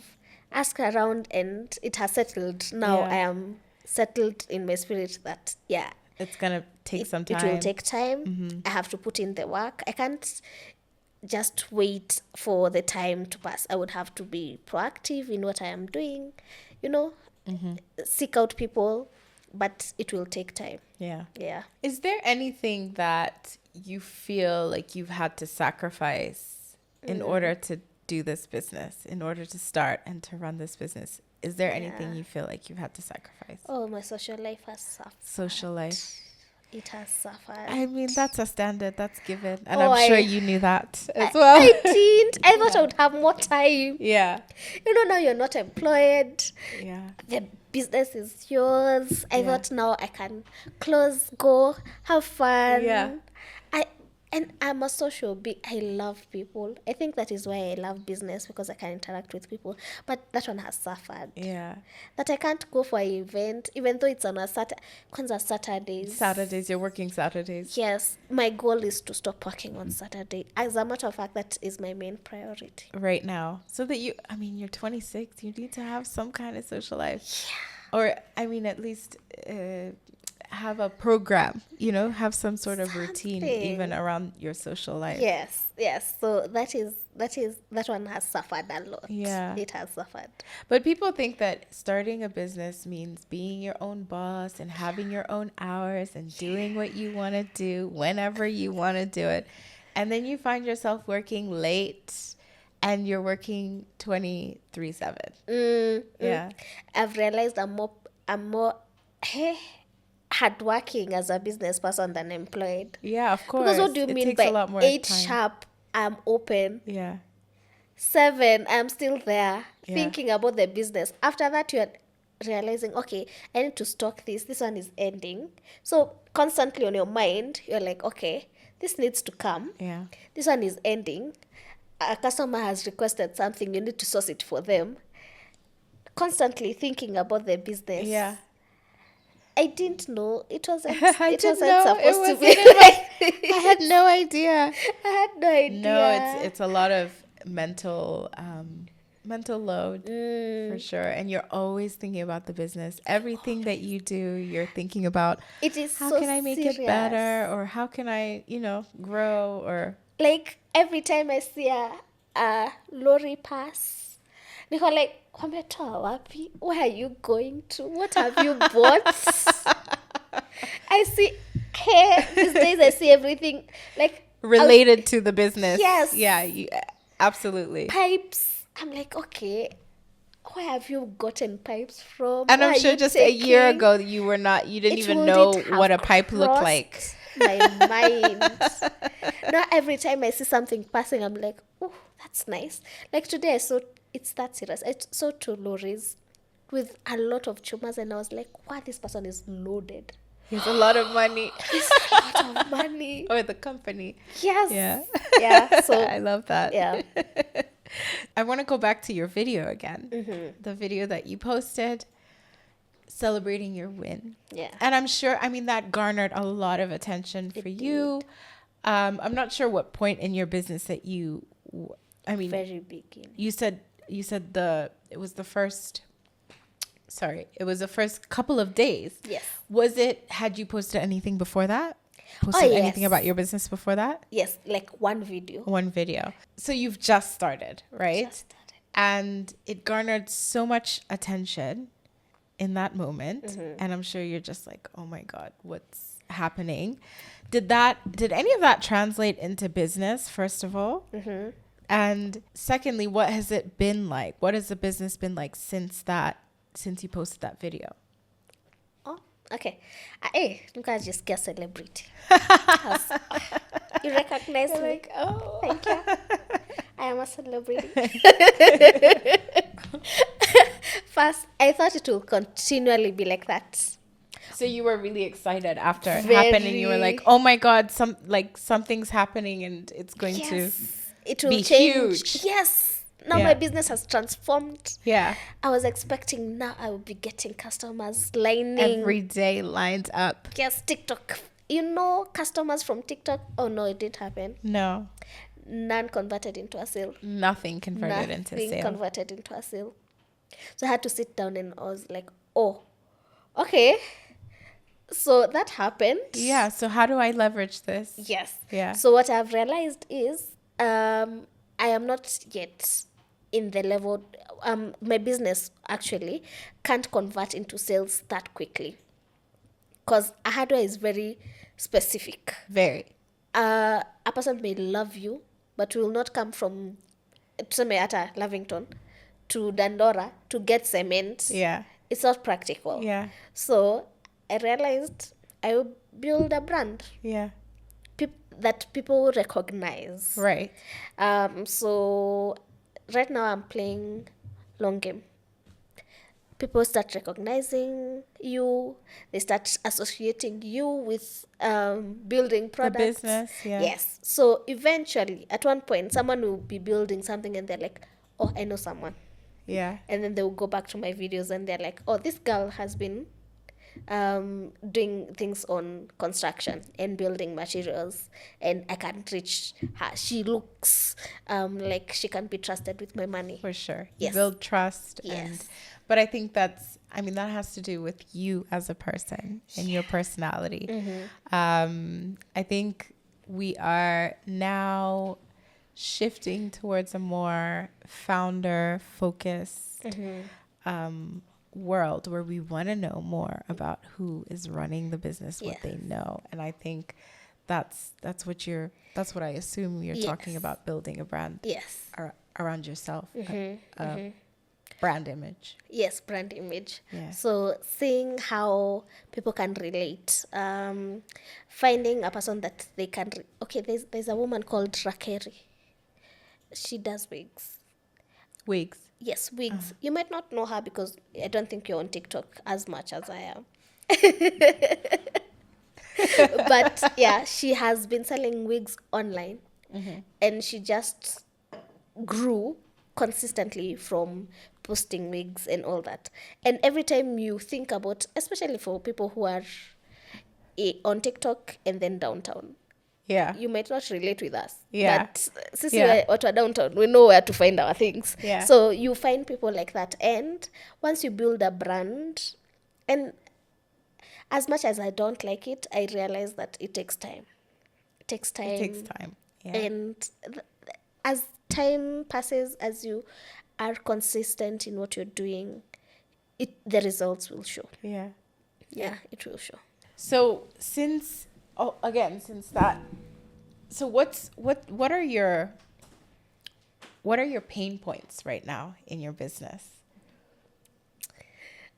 asked around and it has settled. Now Yeah. I am settled in my spirit that, yeah, It's going to take some time. it will take time. I have to put in the work. I can't just wait for the time to pass. I would have to be proactive in what I am doing, seek out people, but it will take time. Yeah. Yeah. Is there anything that you feel like you've had to sacrifice in order to do this business, in order to start and to run this business? Is there anything you feel like you've had to sacrifice? Oh, my social life has suffered. Social life. It has suffered. I mean, that's a standard. That's given. And Oh, I'm sure you knew that as I well. didn't. I thought I would have more time. Yeah. Now you're not employed. Yeah. The business is yours. I Yeah. thought now I can close, go, have fun. Yeah. And I'm a social being. I love people. I think that is why I love business, because I can interact with people. But that one has suffered. Yeah. That I can't go for an event, even though it's on a Saturdays. Saturdays, you're working Saturdays. Yes, my goal is to stop working on Saturday. As a matter of fact, that is my main priority. Right now. So that you're 26, you need to have some kind of social life. Yeah. Or, at least have a program, have some sort of routine even around your social life. Yes. So that one has suffered a lot. Yeah. It has suffered. But people think that starting a business means being your own boss and having your own hours and doing what you want to do whenever you want to do it. And then you find yourself working late and you're working 23/7. Yeah. I've realized I'm more hardworking as a business person than employed. Yeah, of course. Because what do you It mean takes a by lot more 8 time. sharp, I'm open. Yeah. 7, I'm still there Yeah. thinking about the business. After that, you're realizing, okay, I need to stock this. This one is ending. So constantly on your mind, you're like, okay, this needs to come. Yeah. This one is ending. A customer has requested something. You need to source it for them. Constantly thinking about the business. Yeah. I didn't know it wasn't. I It didn't wasn't know. supposed It to be wasn't like I had no idea. I had no idea. No, it's a lot of mental load for sure. And you're always thinking about the business. Everything that you do, you're thinking about It is how so can I make serious. it better, or how can I, grow, or Like every time I see a lorry pass, niko like, wametoa wapi? Where are you going to? What have you bought? I see hair. These days I see everything like related to the business. Yes. Yeah, absolutely. pipes. I'm like, okay, where have you gotten pipes from? And Where I'm are sure you just a year taking? ago you didn't It even wouldn't know what a have pipe looked crossed like. My mind. Now every time I see something passing, I'm like, oh, that's nice. Like today, it's that serious. I saw 2 lorries with a lot of chumas, and I was like, wow, this person is loaded. He has a lot of money. It's a lot of money. Or the company. Yes. Yeah. Yeah. So I love that. yeah. I want to go back to your video again. The video that you posted celebrating your win. Yeah. And I'm sure, that garnered a lot of attention for you. I'm not sure what point in your business that Very beginning. you said it was the first couple of days. Yes. Had you posted anything before that? posted anything about your business before that? Yes, like one video. One video. So you've just started, right? Just started. And it garnered so much attention in that moment. And I'm sure you're just like, oh my God, what's happening? Did any of that translate into business, first of all? And secondly, what has it been like? What has the business been like since you posted that video? Oh, okay. Hey, look at just get celebrity. You recognize me? Like, oh, Thank you. I am a celebrity. First, I thought it will continually be like that. so you were really excited after it happened, and you were like, "Oh my God, something's happening, and it's going to it will be change. huge." Yes. Now Yeah. my business has transformed. Yeah, I was expecting now I will be getting customers lining. every day lined up. Yes, TikTok. Customers from TikTok. Oh no, it didn't happen. No, None converted into a sale. nothing converted into Nothing sale. converted into a sale. So I had to sit down and I was like, oh, okay. So that happened. Yeah. So how do I leverage this? Yes. Yeah. So what I've realized is I am not yet in the level, my business actually can't convert into sales that quickly. Because a hardware is very specific. Very. A person may love you, but will not come from tuseme hata Lavington to Dandora to get cement. Yeah. It's not practical. Yeah. So I realized I will build a brand Yeah. that people recognize. Right. So right now I'm playing long game. People start recognizing you. They start associating you with building products. business, yeah. Yes. So eventually, at one point, someone will be building something and they're like, oh, I know someone. Yeah. And then they will go back to my videos and they're like, oh, this girl has been doing things on construction and building materials, and I can't reach her. She looks like she can be trusted with my money. For sure. Yes. You build trust. Yes. But I think that has to do with you as a person and your personality. I think we are now shifting towards a more founder focused world where we want to know more about who is running the business, what they know. And I think that's what I assume you're talking about, building a brand around yourself. Brand image. Yes, brand image. Yeah. So seeing how people can relate, finding a person that they can. Okay, there's a woman called Rakeri. She does wigs. Wigs. Yes, wigs. You might not know her because I don't think you're on TikTok as much as I am. But yeah, she has been selling wigs online, and she just grew consistently from posting wigs and all that. And every time you think about, especially for people who are on TikTok and then downtown, Yeah. you might not relate with us. Yeah. But since we're downtown, we know where to find our things. Yeah. So you find people like that. And once you build a brand, and as much as I don't like it, I realize that it takes time. It takes time. It takes time. Yeah. And as time passes, as you are consistent in what you're doing, the results will show. Yeah. Yeah, it will show. So since that, so what are your pain points right now in your business?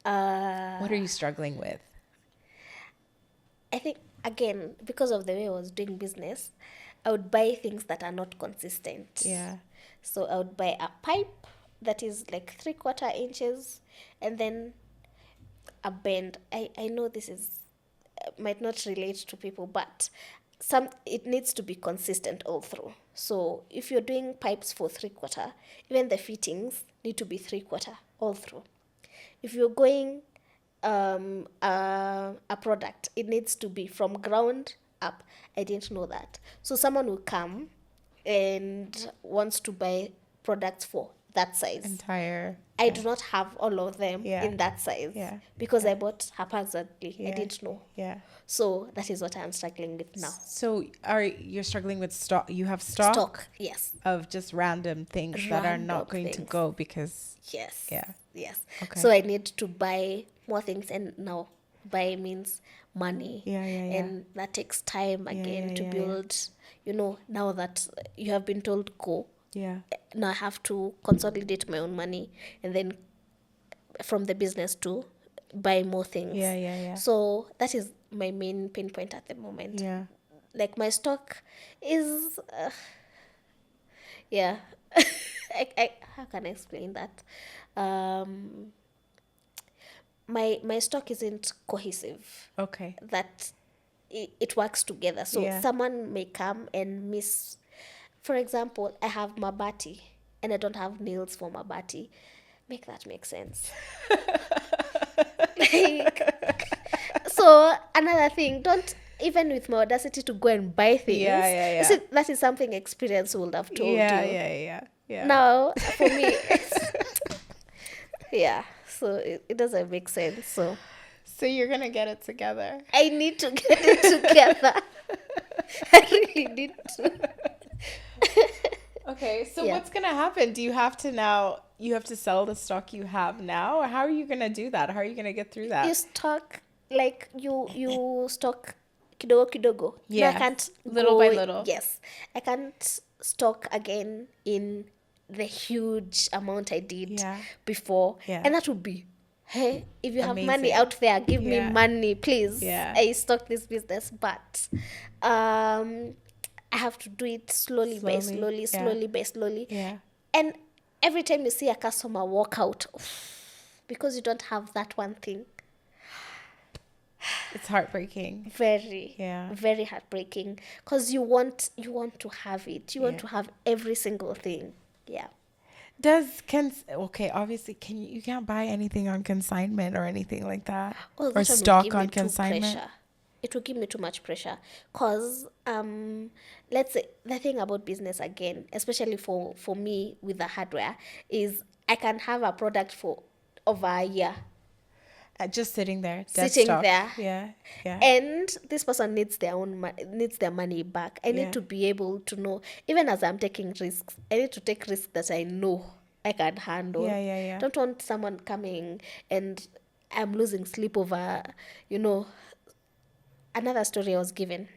What are you struggling with? I think, again, because of the way I was doing business, I would buy things that are not consistent. Yeah. So I would buy a pipe that is like 3/4 inches and then a bend. I know this is might not relate to people, but it needs to be consistent all through. So if you're doing pipes for 3/4, even the fittings need to be 3/4 all through. If you're going a product, it needs to be from ground up. I didn't know that. So someone will come and wants to buy products for that size. Entire. I do not have all of them in that size because I bought haphazardly. I didn't know. Yeah. So that is what I'm struggling with now. So you're struggling with stock? You have stock? Yes. Of just random things that are not going to go because. Yes. Yeah. Yes. Okay. So I need to buy more things, and now buy means money. Yeah. And that takes time again to build. You know, now that you have been told go. Yeah. Now I have to consolidate my own money, and then from the business to buy more things. Yeah. So that is my main pain point at the moment. Yeah. Like my stock is, how can I explain that? My stock isn't cohesive. Okay. That it works together. So someone may come and miss. For example, I have mabati and I don't have nails for mabati. Make that make sense. So another thing, don't even with my audacity to go and buy things. Yeah. See, that is something experience would have told you. Yeah. Now, for me, so it doesn't make sense. So you're gonna get it together. I need to get it together. I really need to. Okay, so what's gonna happen? Do you have to sell the stock you have now, or how are you gonna do that? How are you gonna get through that? You stock, like you stock kidogo kidogo. Yeah, no, I can't little by little. Yes, I can't stock again in the huge amount I did before, and that would be, hey, if you have money out there, give me money, please. I stock this business, but I have to do it slowly by slowly. Yeah. And every time you see a customer walk out, because you don't have that one thing, it's heartbreaking. Very heartbreaking. Because you want to have it. You want to have every single thing. Yeah. Obviously you can't buy anything on consignment or anything like that, or stock on consignment. It will give me too much pressure, because let's say the thing about business again, especially for me with the hardware, is I can have a product for over a year. Just sitting there. Yeah. And this person needs their money back. I need to be able to know, even as I'm taking risks, I need to take risks that I know I can handle. Yeah. Don't want someone coming and I'm losing sleep over, another story I was given.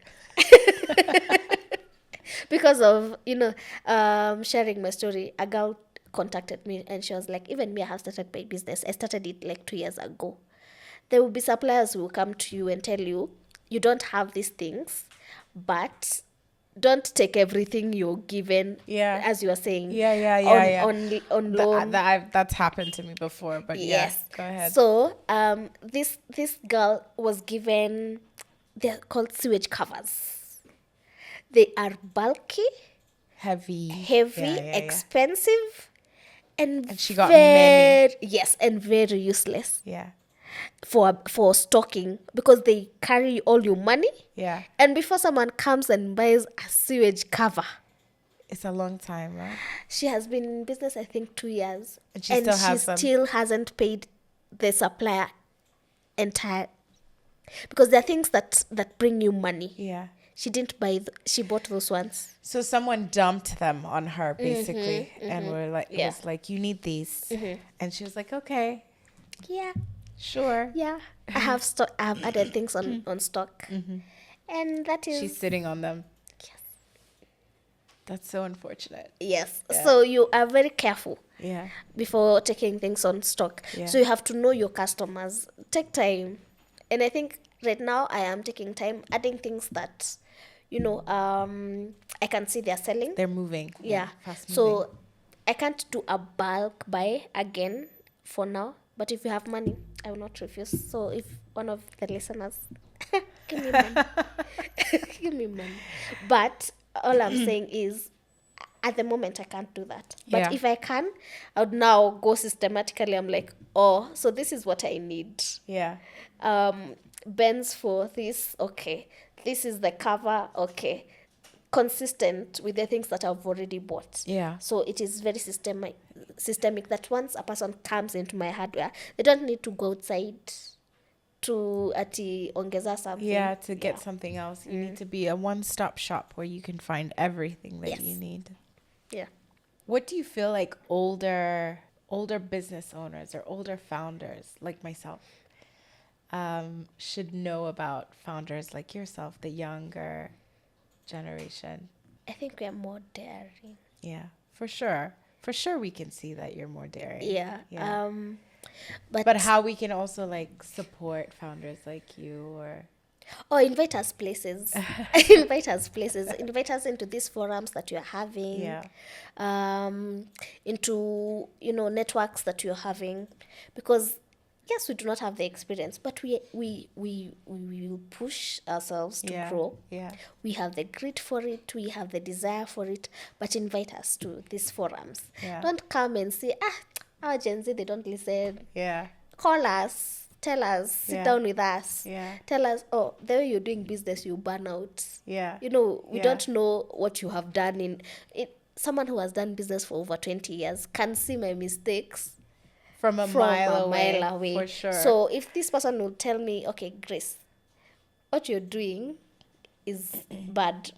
Because of, sharing my story, a girl contacted me and she was like, even me, I have started my business. I started it like 2 years ago. There will be suppliers who will come to you and tell you, you don't have these things, but don't take everything you're given, as you were saying. On loan. That's happened to me before, but yes, go ahead. So this girl was given, they're called sewage covers. They are bulky, heavy, expensive, and she got many. Yes, and very useless. Yeah. For stocking, because they carry all your money. Yeah. And before someone comes and buys a sewage cover, it's a long time, right? She has been in business, I think, 2 years. And she still hasn't paid the supplier entire. Because there are things that bring you money. Yeah. She didn't buy, she bought those ones. So someone dumped them on her, basically. And we're like, it was like, you need these. And she was like, okay. Yeah. Sure. Yeah. I have added things on stock. And that is... She's sitting on them. Yes. That's so unfortunate. Yes. Yeah. So you are very careful. Yeah. Before taking things on stock. Yeah. So you have to know your customers. Take time. And I think right now I am taking time adding things that, I can see they're selling. They're moving. Yeah. Fast moving. So I can't do a bulk buy again for now. But if you have money, I will not refuse. So if one of the listeners, give me money. Give me money. But all I'm saying is, at the moment, I can't do that. But if I can, I would now go systematically. I'm like, so this is what I need. Yeah. Bends for this, okay. This is the cover, okay. consistent with the things that I've already bought. Yeah. So it is very systemic that once a person comes into my hardware, they don't need to go outside to ongeza something. Yeah, to get something else. You need to be a one-stop shop where you can find everything that you need. Yeah. What do you feel like older business owners or older founders like myself should know about founders like yourself, the younger generation? I think we are more daring. Yeah, for sure. For sure we can see that you're more daring. Yeah. But how we can also like support founders like you or invite us places. Invite us into these forums that you're having. Yeah. Into networks that you're having, because yes, we do not have the experience, but we will push ourselves to grow. Yeah. We have the grit for it, we have the desire for it, but invite us to these forums. Yeah. Don't come and say, our Gen Z, they don't listen. Yeah. Call us, tell us, sit down with us. Yeah. Tell us, the way you're doing business, you burn out. Yeah. We don't know what you have done in it. Someone who has done business for over 20 years can see my mistakes from a mile away. For sure. So if this person will tell me, okay, Grace, what you're doing is bad,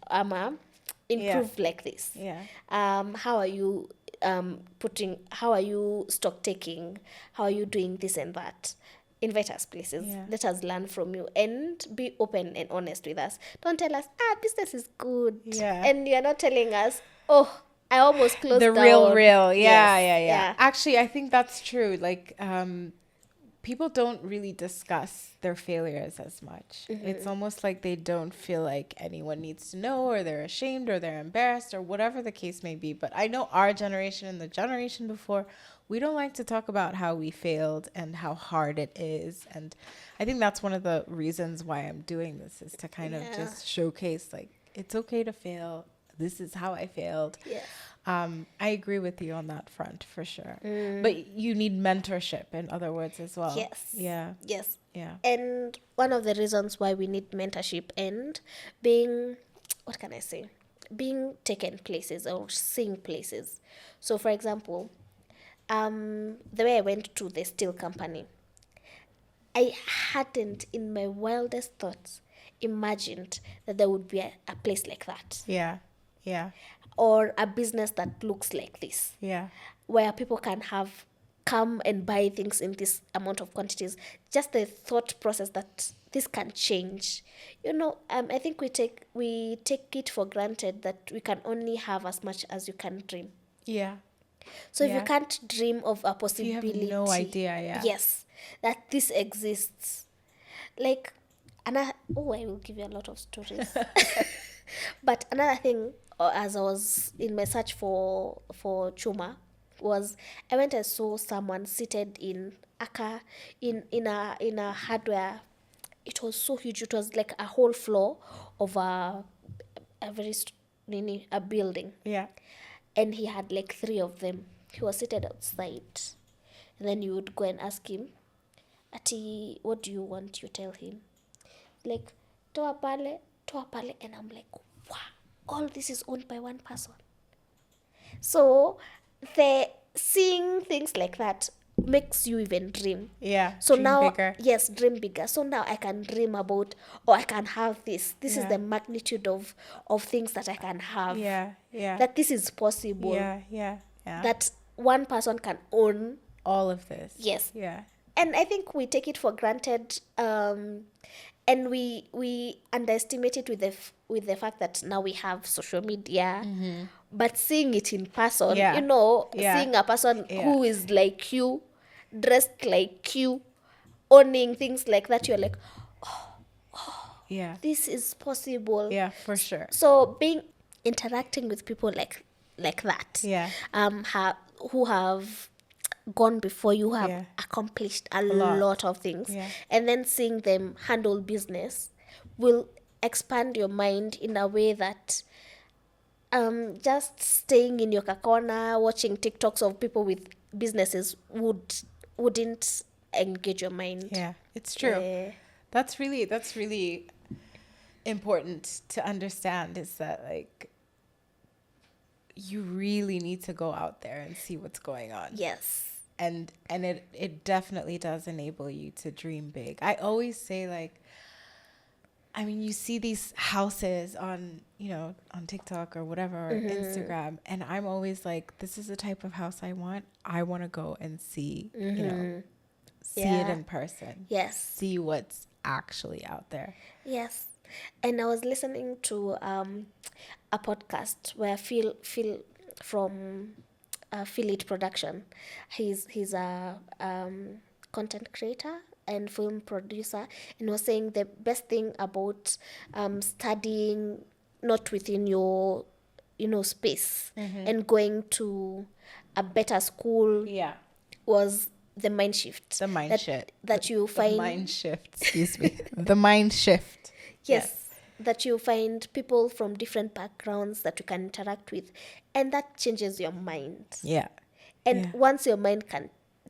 improve like this. Yeah. How are you how are you stock taking? How are you doing this and that? Invite us places. Yeah. Let us learn from you and be open and honest with us. Don't tell us, business is good. Yeah. And you're not telling us, I almost closed the down. real. Yeah, Yes. yeah. Actually, I think that's true. Like, people don't really discuss their failures as much. It's almost like they don't feel like anyone needs to know, or they're ashamed, or they're embarrassed, or whatever the case may be. But I know our generation and the generation before, we don't like to talk about how we failed and how hard it is. And I think that's one of the reasons why I'm doing this, is to kind of just showcase, like, it's okay to fail. This is how I failed. Yeah. I agree with you on that front, for sure. But you need mentorship, in other words, as well. Yes. Yeah. Yes. Yeah. And one of the reasons why we need mentorship and being taken places or seeing places. So, for example, the way I went to the steel company, I hadn't in my wildest thoughts imagined that there would be a place like that. Yeah. Yeah. Or a business that looks like this. Yeah. Where people can come and buy things in this amount of quantities. Just the thought process that this can change. I think we take it for granted that we can only have as much as you can dream. Yeah. So if you can't dream of a possibility, you have no idea, yes, that this exists. Like, I will give you a lot of stories. But another thing, as I was in my search for Chuma, was I went and saw someone seated in a car in a hardware. It was so huge. It was like a whole floor of a building. Yeah. And he had like 3 of them. He was seated outside. And then you would go and ask him, Ati, what do you want? You tell him. Like, toa pale. And I'm like, wow, all this is owned by one person. So, seeing things like that makes you even dream. Yeah. So dream now, bigger. yes, dream bigger. So now I can dream about, or I can have this. This is the magnitude of things that I can have. Yeah. Yeah. That this is possible. Yeah. Yeah. Yeah. That one person can own all of this. Yes. Yeah. And I think we take it for granted, and we underestimate it with the fact that now we have social media. But seeing it in person, seeing a person who is like you, dressed like you, owning things like that, you're like, yeah, this is possible. Yeah, for sure. So interacting with people like that, who have gone before you, have accomplished a lot of things, and then seeing them handle business will expand your mind in a way that just staying in your corner watching TikToks of people with businesses wouldn't engage your mind. Yeah, it's true. That's really important to understand is that like you really need to go out there and see what's going on. Yes. And it definitely does enable you to dream big. I always say, like, I mean, you see these houses on, you know, on TikTok or whatever, or Instagram, and I'm always like, this is the type of house I want. I want to go and see, you know, see it in person. Yes. See what's actually out there. Yes. And I was listening to a podcast where Phil from Feel It Production, he's a content creator and film producer, and was saying the best thing about studying not within your, you know, space and going to a better school was the mind shift. The mind shift. That you find. The mind shift, excuse me. The mind shift. Yes. That you find people from different backgrounds that you can interact with, and that changes your mind. Yeah. And once your mind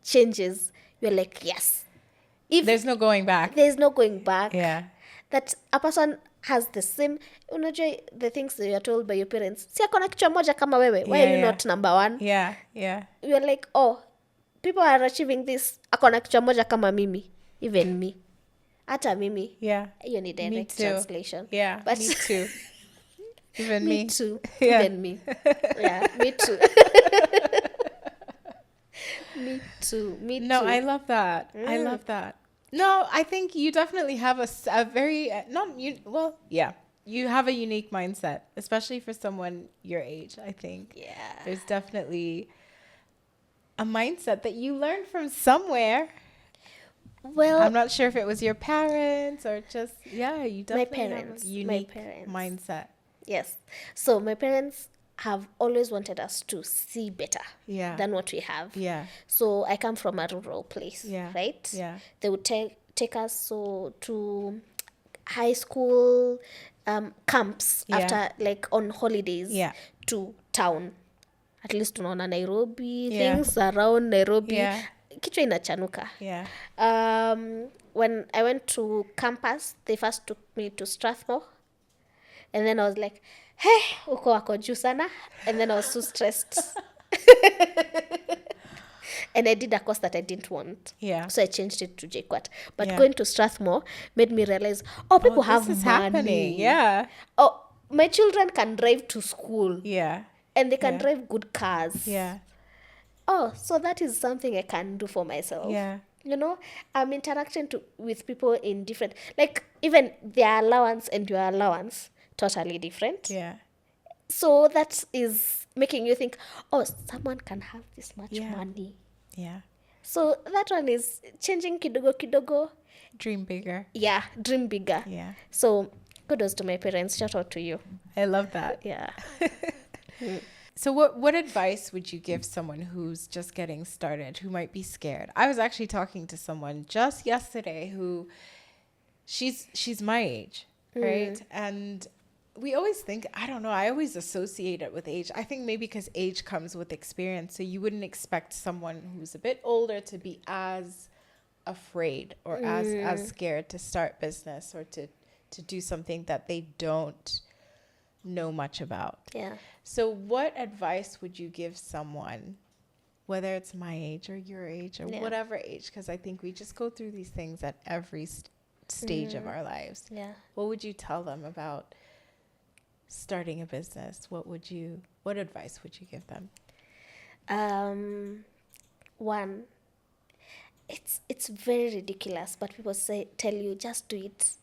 changes, you're like, yes. If there's no going back. There's no going back. Yeah. That a person has the same, unajua, the things that you're told by your parents. Si akona kichwa moja kama wewe. Why are you not number one? Yeah, yeah. You're like, oh, people are achieving this. Akona kichwa moja kama mimi. Even me. Hata mimi. Yeah. You need direct translation. Yeah, but me too. Even me. Me too. Yeah. Even me. Yeah, me too. Me too. Me too. No, I love that. I love that. No, I think you definitely have a very, you have a unique mindset, especially for someone your age, I think. Yeah. There's definitely a mindset that you learned from somewhere. Well, I'm not sure if it was your parents or just, you definitely parents, have a unique my parents. mindset. Yes. So my parents have always wanted us to see better than what we have. Yeah. So I come from a rural place, right? Yeah. They would take us to high school camps after, like, on holidays to town. At least tunaona Nairobi, things around Nairobi. Yeah. Kichwa inachanuka. Yeah. When I went to campus, they first took me to Strathmore. And then I was like, hey, uko wako juu sana. And then I was so stressed. And I did a course that I didn't want. Yeah. So I changed it to JQuat. But going to Strathmore made me realize, people have this is money. happening. Yeah. Oh, my children can drive to school. Yeah. And they can drive good cars. Yeah. Oh, so that is something I can do for myself. Yeah. You know, I'm interacting with people in different, like, even their allowance and your allowance, totally different. Yeah. So that is making you think, oh, someone can have this much money. Yeah. So that one is changing kidogo. Dream bigger. Yeah, dream bigger. Yeah. So kudos to my parents. Shout out to you. I love that. Yeah. So what advice would you give someone who's just getting started, who might be scared? I was actually talking to someone just yesterday who she's my age, right? And we always think, I don't know, I always associate it with age. I think maybe because age comes with experience. So you wouldn't expect someone who's a bit older to be as afraid or as scared to start business or to do something that they don't know much about. Yeah. So what advice would you give someone, whether it's my age or your age or whatever age, because I think we just go through these things at every stage of our lives. Yeah. What would you tell them about starting a business? What advice would you give them? One, it's very ridiculous, but people tell you just do it.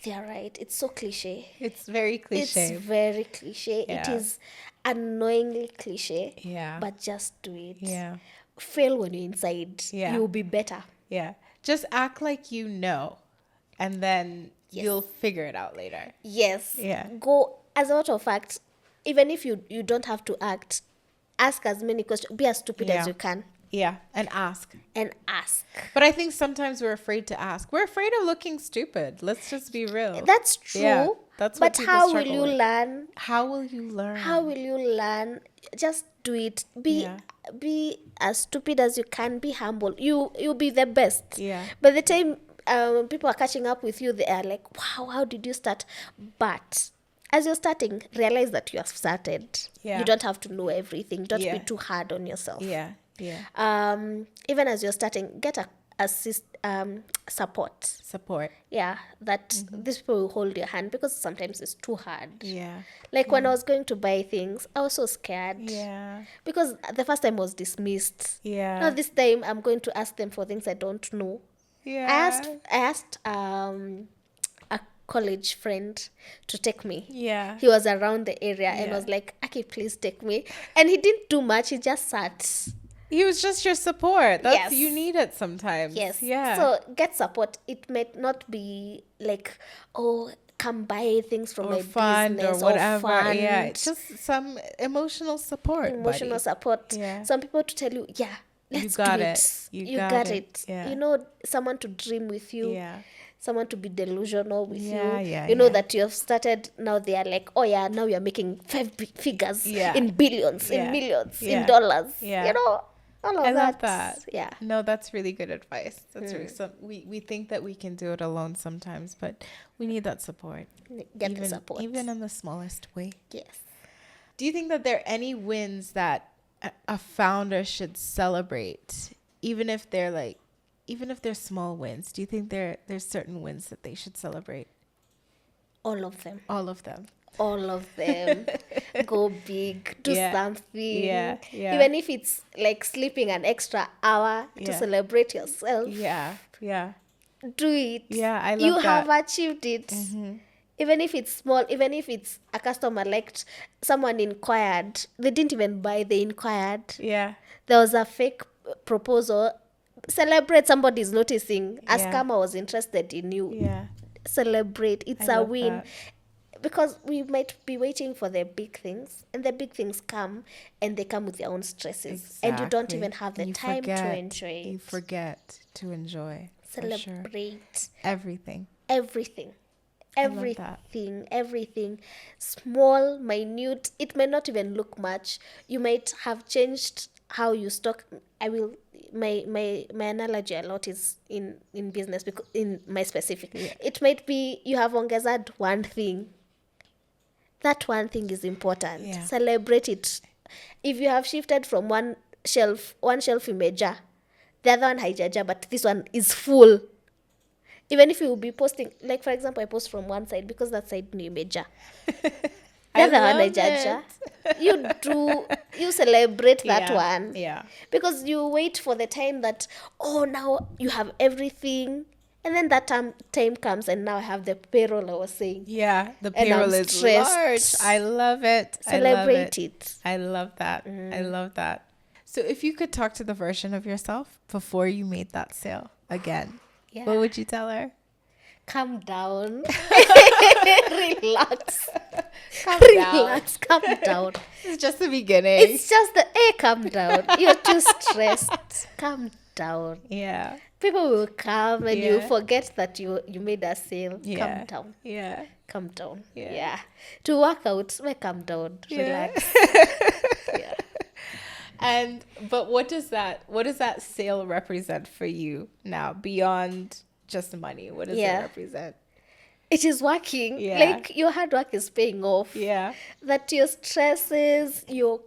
They are right. It's so cliche. It's very cliche. It's very cliche. Yeah. It is annoyingly cliche. Yeah. But just do it. Yeah. Fail when you're inside. Yeah. You'll be better. Yeah. Just act like you know, and then you'll figure it out later. Yes. Yeah. Go, as a matter of fact, even if you don't have to act, ask as many questions. Be as stupid as you can. Yeah, and ask. But I think sometimes we're afraid to ask. We're afraid of looking stupid. Let's just be real. That's true. Yeah, that's what but how will you with. learn? How will you learn? Just do it. Be as stupid as you can. Be humble. You'll be the best. Yeah. By the time people are catching up with you, they are like, wow, how did you start? But as you're starting, realize that you have started. Yeah. You don't have to know everything. Don't Yeah. be too hard on yourself. Yeah. Yeah. Even as you're starting, get support. Support. Yeah, that these people will hold your hand, because sometimes it's too hard. Yeah. Like when I was going to buy things, I was so scared. Yeah. Because the first time was dismissed. Yeah. Now this time I'm going to ask them for things I don't know. Yeah. I asked a college friend to take me. Yeah. He was around the area and Yeah. was like, Aki, please take me. And he didn't do much. He just sat. He was just your support. That's Yes. you need it sometimes. Yes. Yeah. So get support. It may not be like, oh, come buy things from or my fund business or whatever. fund. Yeah. It's just some emotional support. Emotional buddy. support. Yeah. Some people to tell you, yeah, let's got do it. it. You got got it. it. Yeah. You know, someone to dream with you. Yeah. Someone to be delusional with Yeah, you. yeah, You know yeah. that you have started. Now they are like, oh yeah, now you're making figures Yeah. in billions, Yeah. in millions, Yeah. in dollars. Yeah. You know, all of I that. love that. Yeah. No, that's really good advice. That's really we think that we can do it alone sometimes, but we need that support. Get the support. Even in the smallest way. Yes. Do you think that there are any wins that a founder should celebrate, even if they're small wins? Do you think there's certain wins that they should celebrate? All of them. All of them. All of them. Go big. Do Yeah. something. Yeah, yeah. Even if it's like sleeping an extra hour to Yeah. celebrate yourself. Yeah. Yeah. Do it. Yeah, I love you that. have achieved it. Even if it's small, even if it's a customer, like someone inquired, they didn't even buy, they inquired. Yeah. There was a fake proposal. Celebrate, somebody's noticing. A Yeah. scammer was interested in you. Yeah. Celebrate. It's I a love win. that. Because we might be waiting for the big things, and the big things come, and they come with their own stresses, and you don't Exactly. even have the You time to forget. enjoy it. You forget to enjoy. For sure. Celebrate Everything. everything. love that. Everything, small, minute. It may not even look much. You might have changed how you stock. My analogy a lot is in business, because in my specific, it might be you have ongezad one thing. That one thing is important. Yeah. Celebrate it. If you have shifted from one shelf imeja, the other one haijaja, but this one is full. Even if you will be posting, like for example, I post from one side because that side ni imeja. The other one haijaja. You celebrate that one. Yeah. Because you wait for the time that, oh, now you have everything. And then that time comes, and now I have the payroll I was saying. Yeah. The And I'm payroll is stressed. large. I love it. Celebrate it. I love that. I love that. So if you could talk to the version of yourself before you made that sale again, Yeah. what would you tell her? Calm down. Relax. Calm down. Relax. Calm down. It's just the beginning. It's just calm down. You're too stressed. Calm down. Yeah. People will come and you Yeah. forget that you made a sale. Yeah. Calm down. Yeah. Calm down. Yeah. Yeah. To work out, calm down. Yeah. Relax. Yeah. But what does that sale represent for you now beyond just money? What does it represent? It is working. Yeah. Like your hard work is paying off. Yeah. That your stresses, your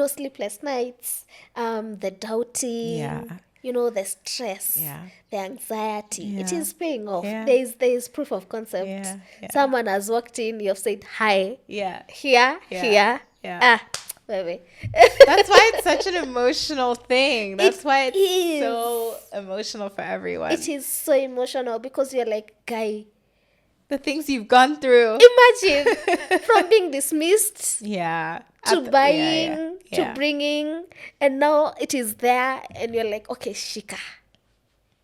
sleepless nights, the doubting, Yeah. the stress, Yeah. the anxiety. It Yeah. is paying off. Yeah. There is proof of concept. Yeah. Yeah. Someone has walked in, you have said hi. Yeah. Here. Yeah. Ah, baby. That's why it's such an emotional thing. That's why it's is. so emotional for everyone. It is so emotional because you're like, guy, The things you've gone through. imagine from being dismissed Yeah. to buying, yeah. to bringing, and now it is there, and you're like, okay, shika.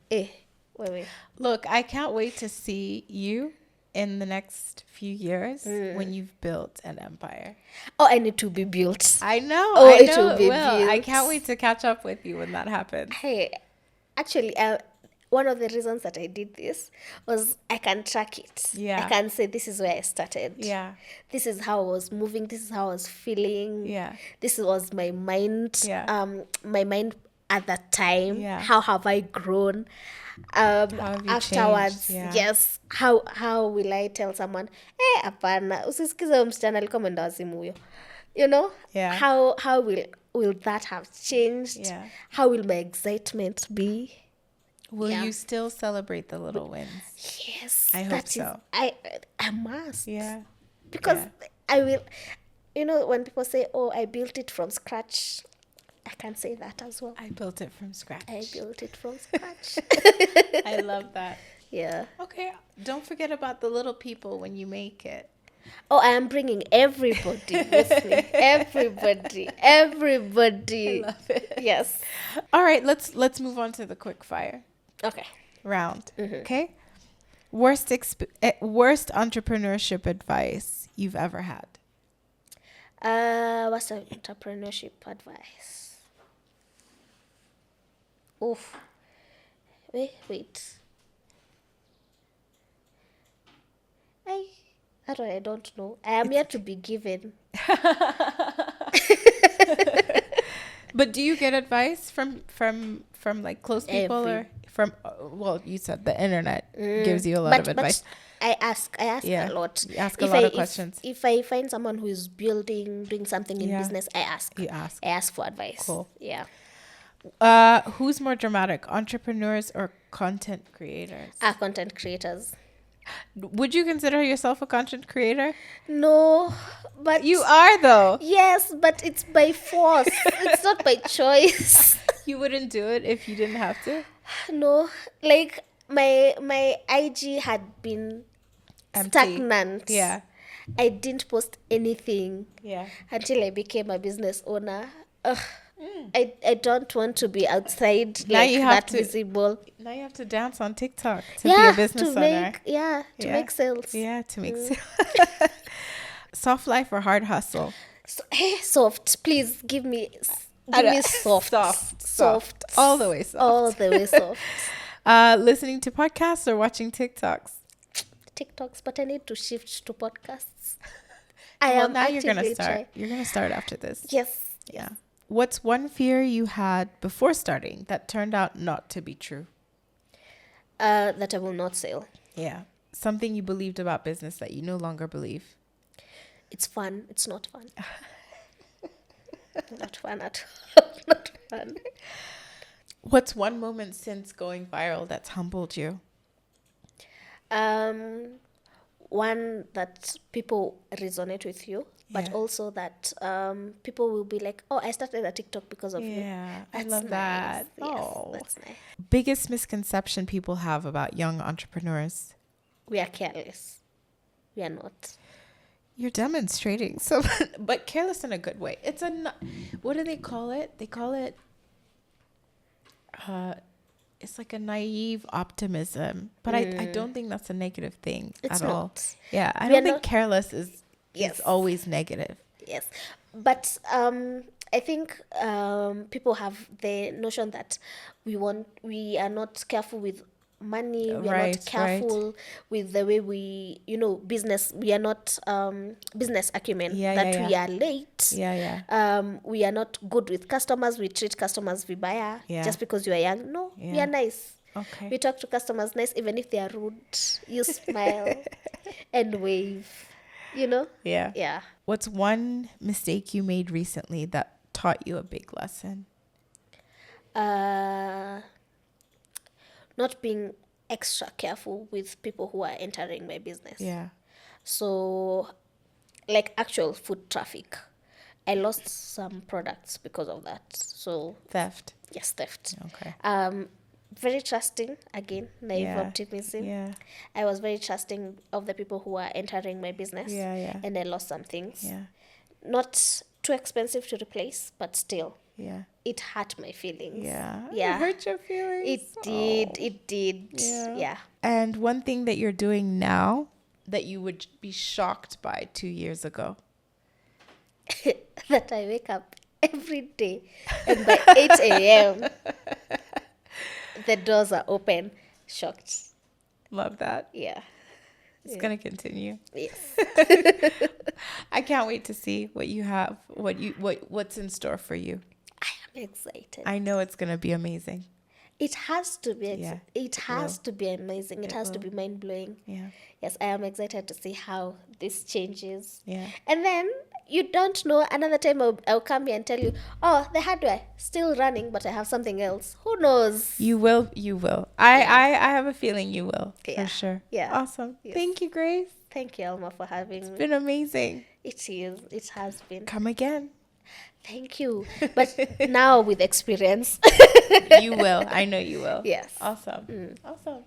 Wait. Look, I can't wait to see you in the next few years when you've built an empire. Oh, I need to be built. I know. Oh, I it know will be I built. can't wait to catch up with you when that happens. Hey, actually, one of the reasons that I did this was I can track it. Yeah. I can say this is where I started. Yeah. This is how I was moving. This is how I was feeling. Yeah. This was my mind. Yeah. My mind at that time? Yeah. How have I grown? have you Afterwards, changed? Yeah. yes. How will I tell someone, hapana, usisikize huyo msichana alikuwa mwenda wazimu huyo. You know? Yeah. How will that have changed? Yeah. How will my excitement be? Will you still celebrate the little wins? Yes. I hope so. I must. Yeah. Because Yeah. I will, when people say, oh, I built it from scratch, I can say that as well. I built it from scratch. I built it from scratch. I love that. Yeah. Okay. Don't forget about the little people when you make it. Oh, I am bringing everybody with me. Everybody. I love it. Yes. All right. Let's move on to the quick fire Okay. round. Okay. Worst entrepreneurship advice you've ever had. What's the entrepreneurship advice? Oof. Wait. I don't know. I am yet to be given. But do you get advice from like close people or from? Well, you said the internet gives you a lot of advice. But I ask Yeah. a lot. You ask a lot of questions. If I find someone who is doing something in Yeah. business, I ask. You ask. I ask for advice. Cool. Yeah. Who's more dramatic, entrepreneurs or content creators? Content creators. Would you consider yourself a content creator? No, but You are though. yes, but it's by force. It's not by choice. You wouldn't do it if you didn't have to. No, like my IG had been Empty. stagnant. Yeah. I didn't post anything Yeah. until I became a business owner. I don't want to be outside Now like you have that to- visible. Now you have to dance on TikTok to be a business owner. To make sales. Yeah, to make sales. Soft life or hard hustle? Soft, please give me soft. Soft. All the way soft. All the way soft. Listening to podcasts or watching TikToks? TikToks, but I need to shift to podcasts. Now you're gonna actively start. trying. You're gonna start after this. Yes. Yeah. What's one fear you had before starting that turned out not to be true? That I will not sell. Yeah. Something you believed about business that you no longer believe. It's fun. It's not fun. Not fun at all. Not fun. What's one moment since going viral that's humbled you? One that people resonate with you, but Yeah. also that people will be like, oh, I started a TikTok because of you. Yeah, I That's love nice. that. Yes, Oh. that's nice. Biggest misconception people have about young entrepreneurs? We are careless. We are not. You're demonstrating some, but careless in a good way. It's what do they call it? They call it, it's like a naive optimism, but I don't think that's a negative thing It's at all. not. Yeah, I We are don't think not- careless is Yes. always negative. Yes, but I think people have the notion that we are not careful with money. We are Right, not careful with the way we, business. We are not business acumen. Yeah, that yeah, we are late. Yeah. We are not good with customers. We treat customers vibaya Yeah. just because you are young. No, we Yeah. are nice. Okay. We talk to customers nice, even if they are rude. You smile and wave. Yeah. Yeah. What's one mistake you made recently that taught you a big lesson? Not being extra careful with people who are entering my business. Yeah. So, like actual foot traffic, I lost some products because of that. So, Theft. yes, theft. Okay. Very trusting, again, naive Yeah. optimism. Yeah. I was very trusting of the people who are entering my business. Yeah. And I lost some things. Yeah. Not too expensive to replace, but still, Yeah. it hurt my feelings. Yeah. Yeah. It hurt your feelings. It did. Oh. It did. Yeah. Yeah. And one thing that you're doing now that you would be shocked by 2 years ago. That I wake up every day and by 8 a.m. the doors are open. Shocked. Love that. Yeah. It's going to continue. Yes. I can't wait to see what you have, what's in store for you. I am excited. I know it's going to be amazing. It has to be. Yeah, it has to be amazing. It has to be mind blowing. Yeah. Yes, I am excited to see how this changes. Yeah. And then you don't know. Another time I'll come here and tell you, oh, the hardware still running, but I have something else. Who knows? You will. You will. I have a feeling you will. Yeah. For sure. Yeah. Awesome. Yes. Thank you, Grace. Thank you, Alma, for having me. It's been amazing. It is. It has been. Come again. Thank you. But now with experience. You will. I know you will. Yes. Awesome. Awesome.